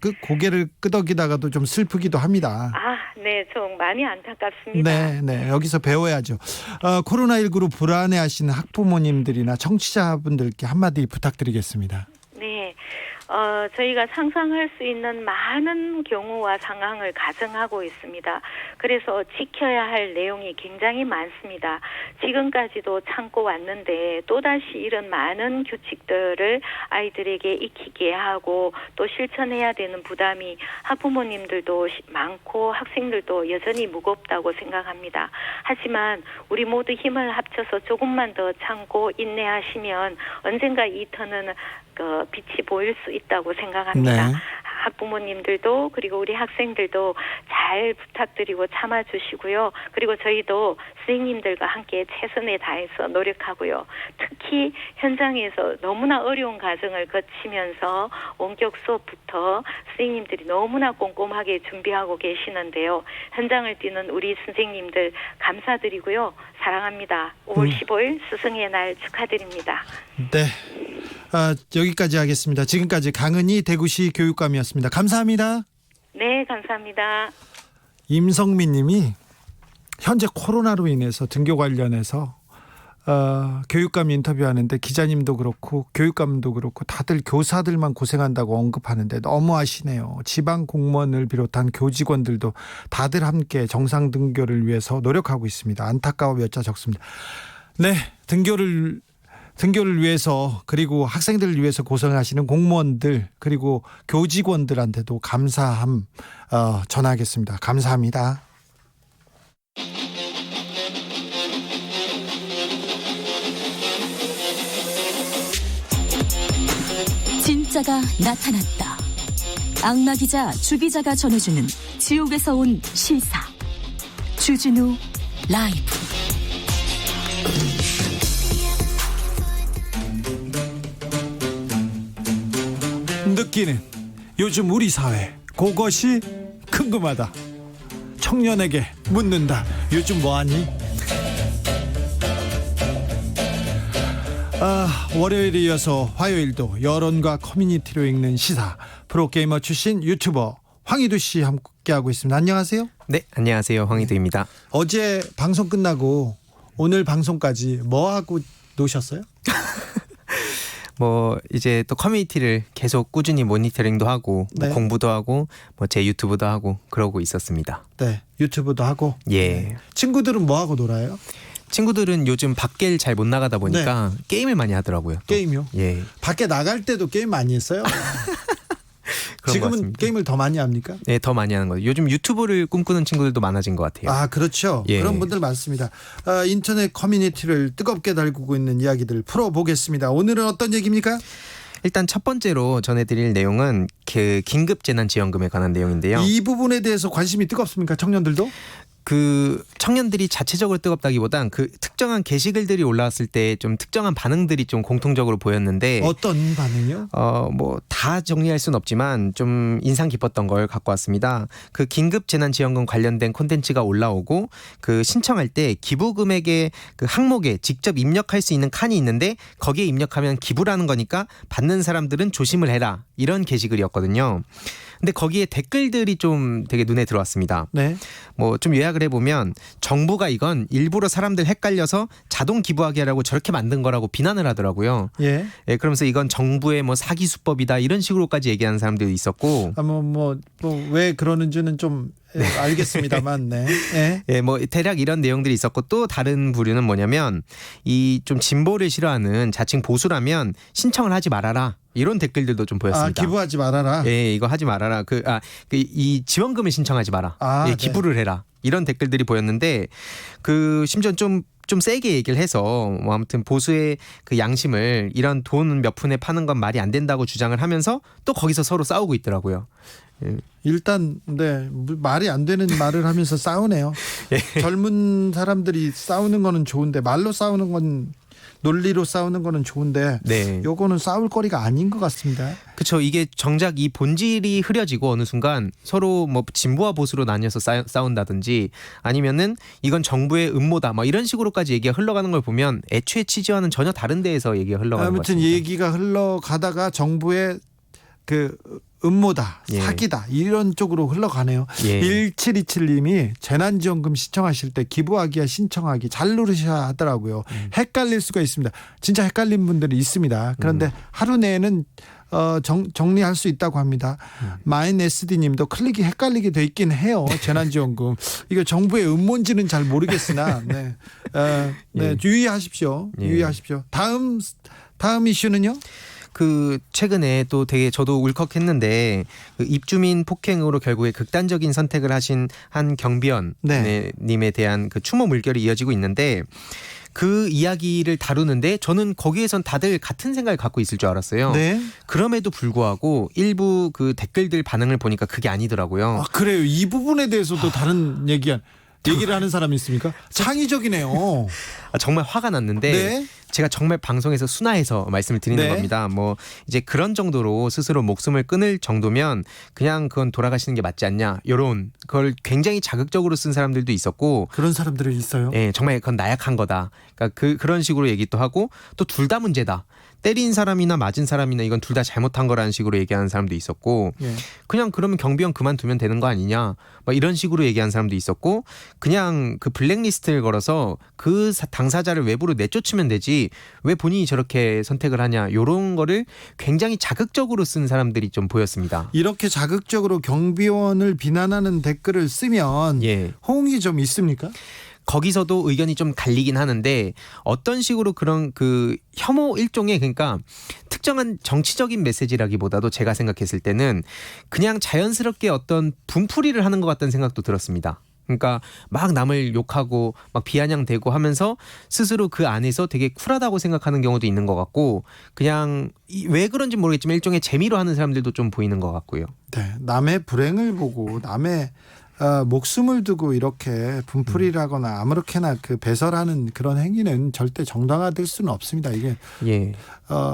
그 고개를 끄덕이다가도 좀 슬프기도 합니다. 네, 좀 많이 안타깝습니다. 네, 여기서 배워야죠. 코로나19로 불안해하시는 학부모님들이나 청취자분들께 한마디 부탁드리겠습니다. 네. 저희가 상상할 수 있는 많은 경우와 상황을 가정하고 있습니다. 그래서 지켜야 할 내용이 굉장히 많습니다. 지금까지도 참고 왔는데 또다시 이런 많은 규칙들을 아이들에게 익히게 하고 또 실천해야 되는 부담이 학부모님들도 많고 학생들도 여전히 무겁다고 생각합니다. 하지만 우리 모두 힘을 합쳐서 조금만 더 참고 인내하시면 언젠가 이 터는 빛이 보일 수 있다고 생각합니다. 네. 학부모님들도 그리고 우리 학생들도 잘 부탁드리고 참아주시고요. 그리고 저희도 선생님들과 함께 최선을 다해서 노력하고요. 특히 현장에서 너무나 어려운 과정을 거치면서 원격 수업부터 선생님들이 너무나 꼼꼼하게 준비하고 계시는데요. 현장을 뛰는 우리 선생님들 감사드리고요. 사랑합니다. 5월 15일 스승의 날 축하드립니다. 네. 여기까지 하겠습니다. 지금까지 강은희 대구시 교육감이었습니다. 감사합니다. 네, 감사합니다. 임성민 님이 현재 코로나로 인해서 등교 관련해서 교육감 인터뷰하는데 기자님도 그렇고 교육감도 그렇고 다들 교사들만 고생한다고 언급하는데 너무하시네요. 지방 공무원을 비롯한 교직원들도 다들 함께 정상 등교를 위해서 노력하고 있습니다. 안타까워 몇 자 적습니다. 네, 등교를 위해서 그리고 학생들을 위해서 고생하시는 공무원들 그리고 교직원들한테도 감사함 전하겠습니다. 감사합니다. 진짜가 나타났다. 악마 기자 주 기자가 전해주는 지옥에서 온 실사. 주진우 라이브. 느끼는 요즘 우리 사회 그것이 궁금하다. 청년에게 묻는다. 요즘 뭐하니? 월요일에 이어서 화요일도 여론과 커뮤니티로 읽는 시사 프로게이머 출신 유튜버 황희두 씨 함께하고 있습니다. 안녕하세요. 네, 안녕하세요. 황희두입니다. 어제 방송 끝나고 오늘 방송까지 뭐하고 노셨어요? 이제 또 커뮤니티를 계속 꾸준히 모니터링도 하고 네. 공부도 하고 제 유튜브도 하고 그러고 있었습니다. 네, 유튜브도 하고. 예. 네. 친구들은 뭐하고 놀아요? 친구들은 요즘 밖을 잘 못 나가다 보니까 게임을 많이 하더라고요. 또. 게임이요? 예. 밖에 나갈 때도 게임 많이 했어요? 그런 것 지금은 같습니다. 게임을 더 많이 합니까? 네, 더 많이 하는 거예요. 요즘 유튜브를 꿈꾸는 친구들도 많아진 것 같아요. 그렇죠. 예. 그런 분들 많습니다. 인터넷 커뮤니티를 뜨겁게 달구고 있는 이야기들 풀어보겠습니다. 오늘은 어떤 얘기입니까? 일단 첫 번째로 전해드릴 내용은 그 긴급재난지원금에 관한 내용인데요. 이 부분에 대해서 관심이 뜨겁습니까? 청년들도? 그 청년들이 자체적으로 뜨겁다기보단 그 특정한 게시글들이 올라왔을 때 좀 특정한 반응들이 좀 공통적으로 보였는데 어떤 반응이요? 다 정리할 수는 없지만 좀 인상 깊었던 걸 갖고 왔습니다. 그 긴급 재난지원금 관련된 콘텐츠가 올라오고 그 신청할 때 기부 금액의 그 항목에 직접 입력할 수 있는 칸이 있는데 거기에 입력하면 기부라는 거니까 받는 사람들은 조심을 해라 이런 게시글이었거든요. 근데 거기에 댓글들이 좀 되게 눈에 들어왔습니다. 네. 좀 요약을 해보면 정부가 이건 일부러 사람들 헷갈려서 자동 기부하게 하라고 저렇게 만든 거라고 비난을 하더라고요. 예. 예, 그러면서 이건 정부의 사기 수법이다 이런 식으로까지 얘기하는 사람들도 있었고. 왜 그러는지는 좀 알겠습니다만, 네. 네. 예, 대략 이런 내용들이 있었고 또 다른 부류는 뭐냐면 이 좀 진보를 싫어하는 자칭 보수라면 신청을 하지 말아라. 이런 댓글들도 좀 보였습니다. 기부하지 말아라. 예, 이거 하지 말아라. 이 지원금을 신청하지 마라. 네. 기부를 해라. 이런 댓글들이 보였는데 심지어 좀 세게 얘기를 해서 아무튼 보수의 그 양심을 이런 돈 몇 푼에 파는 건 말이 안 된다고 주장을 하면서 또 거기서 서로 싸우고 있더라고요. 예. 일단 말이 안 되는 말을 하면서 싸우네요. 예. 젊은 사람들이 싸우는 거는 좋은데 말로 싸우는 건 논리로 싸우는 거는 좋은데 네. 요거는 싸울 거리가 아닌 것 같습니다. 그렇죠. 이게 정작 이 본질이 흐려지고 어느 순간 서로 진보와 보수로 나뉘어서 싸운다든지 아니면은 이건 정부의 음모다 이런 식으로까지 얘기가 흘러가는 걸 보면 애초에 취지와는 전혀 다른 데에서 얘기가 흘러가는 것 아무튼 같습니다. 얘기가 흘러가다가 정부의 그 음모다, 예. 사기다 이런 쪽으로 흘러가네요. 예. 1727님이 재난지원금 신청하실 때 기부하기와 신청하기 잘 누르셔야 하더라고요. 헷갈릴 수가 있습니다. 진짜 헷갈린 분들이 있습니다. 그런데 하루 내에는 정리할 수 있다고 합니다. 마인SD님도 클릭이 헷갈리게 돼 있긴 해요. 재난지원금 이거 정부의 음모인지는 잘 모르겠으나 네, 네, 유의하십시오. 예. 유의하십시오. 다음 이슈는요? 그 최근에 또 되게 저도 울컥했는데 그 입주민 폭행으로 결국에 극단적인 선택을 하신 한 경비원 네. 님에 대한 그 추모 물결이 이어지고 있는데 그 이야기를 다루는데 저는 거기에선 다들 같은 생각을 갖고 있을 줄 알았어요. 네. 그럼에도 불구하고 일부 그 댓글들 반응을 보니까 그게 아니더라고요. 아, 그래요. 이 부분에 대해서도 다른 얘기를 하는 사람이 있습니까? 창의적이네요. 정말 화가 났는데 네. 제가 정말 방송에서 순화해서 말씀을 드리는 네. 겁니다. 뭐 이제 그런 정도로 스스로 목숨을 끊을 정도면 그냥 그건 돌아가시는 게 맞지 않냐. 요런 그걸 굉장히 자극적으로 쓴 사람들도 있었고 그런 사람들이 있어요. 예, 정말 그건 나약한 거다. 그러니까 그런 식으로 얘기도 하고 또 둘 다 문제다. 때린 사람이나 맞은 사람이나 이건 둘 다 잘못한 거라는 식으로 얘기하는 사람도 있었고 예. 그냥 그러면 경비원 그만두면 되는 거 아니냐 막 이런 식으로 얘기하는 사람도 있었고 그냥 그 블랙리스트를 걸어서 그 당사자를 외부로 내쫓으면 되지 왜 본인이 저렇게 선택을 하냐 이런 거를 굉장히 자극적으로 쓴 사람들이 좀 보였습니다. 이렇게 자극적으로 경비원을 비난하는 댓글을 쓰면 예. 호응이 좀 있습니까? 거기서도 의견이 좀 갈리긴 하는데 어떤 식으로 그런 그 혐오 일종의 그러니까 특정한 정치적인 메시지라기보다도 제가 생각했을 때는 그냥 자연스럽게 어떤 분풀이를 하는 것 같다는 생각도 들었습니다. 그러니까 막 남을 욕하고 막 비아냥대고 하면서 스스로 그 안에서 되게 쿨하다고 생각하는 경우도 있는 것 같고 그냥 왜 그런지 모르겠지만 일종의 재미로 하는 사람들도 좀 보이는 것 같고요. 네, 남의 불행을 보고 남의 목숨을 두고 이렇게 분풀이를 하거나 아무렇게나 그 배설하는 그런 행위는 절대 정당화될 수는 없습니다. 이게 예.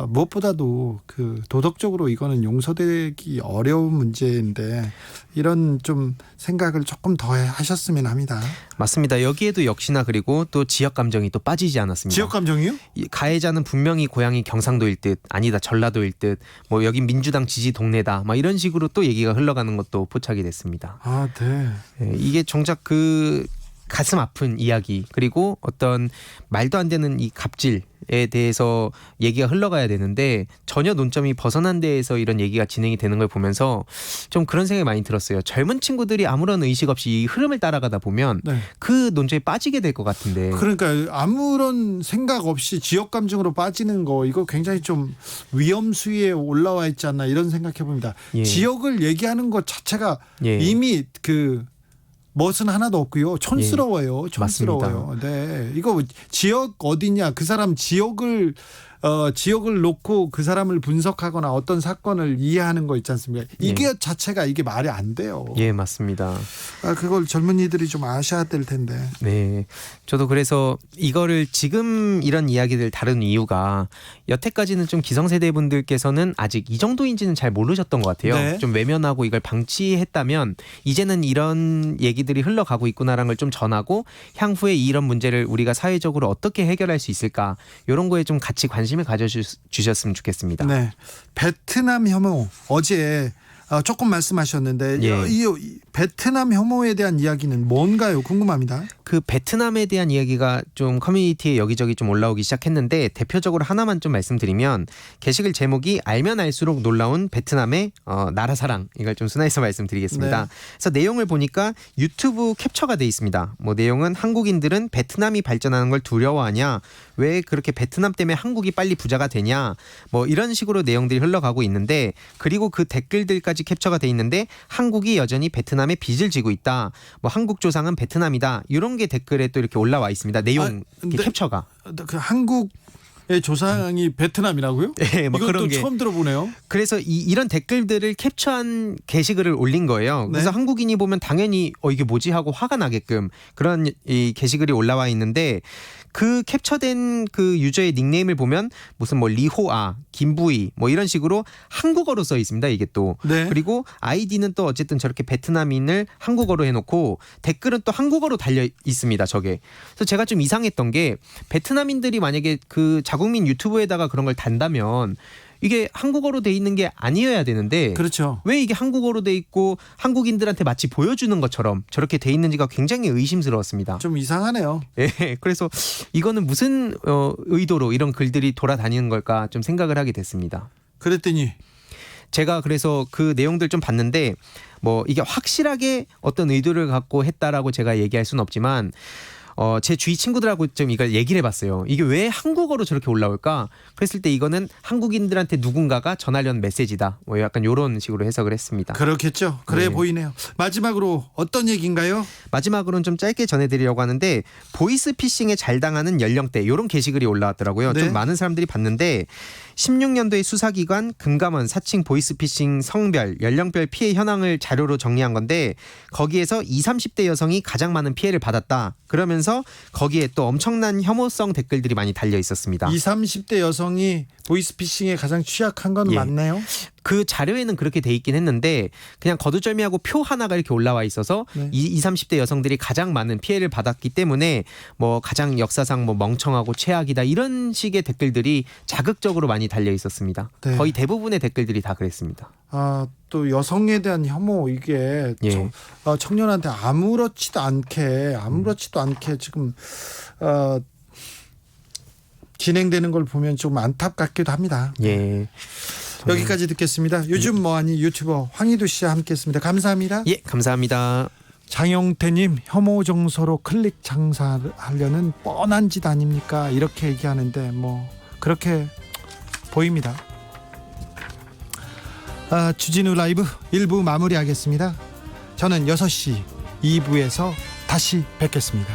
무엇보다도 그 도덕적으로 이거는 용서되기 어려운 문제인데 이런 좀 생각을 조금 더 하셨으면 합니다. 맞습니다. 여기에도 역시나 그리고 또 지역 감정이 또 빠지지 않았습니다. 지역 감정이요? 이 가해자는 분명히 고향이 경상도일 듯 아니다 전라도일 듯 뭐 여긴 민주당 지지 동네다 막 이런 식으로 또 얘기가 흘러가는 것도 포착이 됐습니다. 아, 네. 예, 이게 정작 그 가슴 아픈 이야기 그리고 어떤 말도 안 되는 이 갑질에 대해서 얘기가 흘러가야 되는데 전혀 논점이 벗어난 데에서 이런 얘기가 진행이 되는 걸 보면서 좀 그런 생각이 많이 들었어요. 젊은 친구들이 아무런 의식 없이 이 흐름을 따라가다 보면 네. 그 논점에 빠지게 될 것 같은데 그러니까 아무런 생각 없이 지역 감정으로 빠지는 거 이거 굉장히 좀 위험 수위에 올라와 있지 않나 이런 생각해 봅니다. 예. 지역을 얘기하는 것 자체가 예. 이미 그 멋은 하나도 없고요. 촌스러워요. 예. 촌스러워요. 네, 이거 지역 어디냐 그 사람 지역을 놓고 그 사람을 분석하거나 어떤 사건을 이해하는 거 있지 않습니까? 이게 자체가 이게 말이 안 돼요. 예, 맞습니다. 그걸 젊은이들이 좀 아셔야 될 텐데. 네. 저도 그래서 이거를 지금 이런 이야기들 다룬 이유가 여태까지는 좀 기성세대 분들께서는 아직 이 정도인지는 잘 모르셨던 것 같아요. 네. 좀 외면하고 이걸 방치했다면 이제는 이런 얘기들이 흘러가고 있구나라는 걸 좀 전하고 향후에 이런 문제를 우리가 사회적으로 어떻게 해결할 수 있을까 이런 거에 좀 같이 관심을 가져주셨으면 좋겠습니다. 네. 베트남 혐오 어제 조금 말씀하셨는데 예. 이 베트남 혐오에 대한 이야기는 뭔가요? 궁금합니다. 그 베트남에 대한 이야기가 좀 커뮤니티에 여기저기 좀 올라오기 시작했는데 대표적으로 하나만 좀 말씀드리면 게시글 제목이 알면 알수록 놀라운 베트남의 나라 사랑 이걸 좀 순화해서 말씀드리겠습니다. 네. 그래서 내용을 보니까 유튜브 캡처가 돼 있습니다. 뭐 내용은 한국인들은 베트남이 발전하는 걸 두려워하냐 왜 그렇게 베트남 때문에 한국이 빨리 부자가 되냐 뭐 이런 식으로 내용들이 흘러가고 있는데 그리고 그 댓글들까지 캡처가 돼 있는데 한국이 여전히 베트남에 빚을 지고 있다. 뭐 한국 조상은 베트남이다. 이런 게 댓글에 또 이렇게 올라와 있습니다. 내용 근데 캡처가. 그 한국의 조상이 베트남이라고요? 네, 뭐 이건 그런 또 게. 처음 들어보네요. 그래서 이런 댓글들을 캡처한 게시글을 올린 거예요. 그래서 네. 한국인이 보면 당연히 이게 뭐지 하고 화가 나게끔 그런 이 게시글이 올라와 있는데 그 캡처된 그 유저의 닉네임을 보면 무슨 뭐 리호아, 김부이 뭐 이런 식으로 한국어로 써 있습니다. 이게 또. 네. 그리고 아이디는 또 어쨌든 저렇게 베트남인을 한국어로 해놓고 댓글은 또 한국어로 달려 있습니다. 저게. 그래서 제가 좀 이상했던 게 베트남인들이 만약에 그 자국민 유튜브에다가 그런 걸 단다면 이게 한국어로 돼 있는 게 아니어야 되는데 그렇죠. 왜 이게 한국어로 돼 있고 한국인들한테 마치 보여주는 것처럼 저렇게 돼 있는지가 굉장히 의심스러웠습니다. 좀 이상하네요. 예, 그래서 이거는 무슨 의도로 이런 글들이 돌아다니는 걸까 좀 생각을 하게 됐습니다. 그랬더니 제가 그래서 그 내용들 좀 봤는데 뭐 이게 확실하게 어떤 의도를 갖고 했다라고 제가 얘기할 수는 없지만 제 주위 친구들하고 좀 이걸 얘기를 해봤어요. 이게 왜 한국어로 저렇게 올라올까? 그랬을 때 이거는 한국인들한테 누군가가 전하려는 메시지다. 뭐 약간 이런 식으로 해석을 했습니다. 그렇겠죠. 그래 네. 보이네요. 마지막으로 어떤 얘기인가요? 마지막으로는 좀 짧게 전해드리려고 하는데 보이스피싱에 잘 당하는 연령대 이런 게시글이 올라왔더라고요. 네. 좀 많은 사람들이 봤는데 16년도의 수사기관 금감원 사칭 보이스피싱 성별 연령별 피해 현황을 자료로 정리한 건데 거기에서 20, 30대 여성이 가장 많은 피해를 받았다. 그러면서 거기에 또 엄청난 혐오성 댓글들이 많이 달려 있었습니다. 20, 30대 여성이 보이스피싱에 가장 취약한 건 예. 맞네요. 그 자료에는 그렇게 돼 있긴 했는데 그냥 거두절미하고 표 하나가 이렇게 올라와 있어서 네. 20, 30대 여성들이 가장 많은 피해를 받았기 때문에 뭐 가장 역사상 뭐 멍청하고 최악이다 이런 식의 댓글들이 자극적으로 많이 달려 있었습니다. 네. 거의 대부분의 댓글들이 다 그랬습니다. 또 여성에 대한 혐오 이게 예. 청년한테 아무렇지도 않게 지금 진행되는 걸 보면 좀 안타깝기도 합니다. 예. 여기까지 듣겠습니다. 요즘 뭐하니 유튜버 황희두 씨와 함께했습니다. 감사합니다. 예, 감사합니다. 장영태님 혐오 정서로 클릭 장사하려는 뻔한 짓 아닙니까? 이렇게 얘기하는데 뭐 그렇게 보입니다. 주진우 라이브 1부 마무리하겠습니다. 저는 6시 2부에서 다시 뵙겠습니다.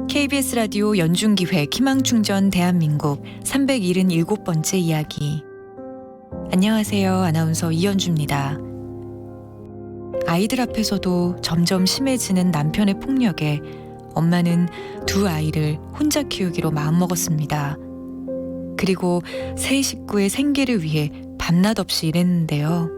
KBS 라디오 연중기획 희망충전 대한민국 377번째 이야기. 안녕하세요. 아나운서 이연주입니다. 아이들 앞에서도 점점 심해지는 남편의 폭력에 엄마는 두 아이를 혼자 키우기로 마음먹었습니다. 그리고 세 식구의 생계를 위해 밤낮 없이 일했는데요.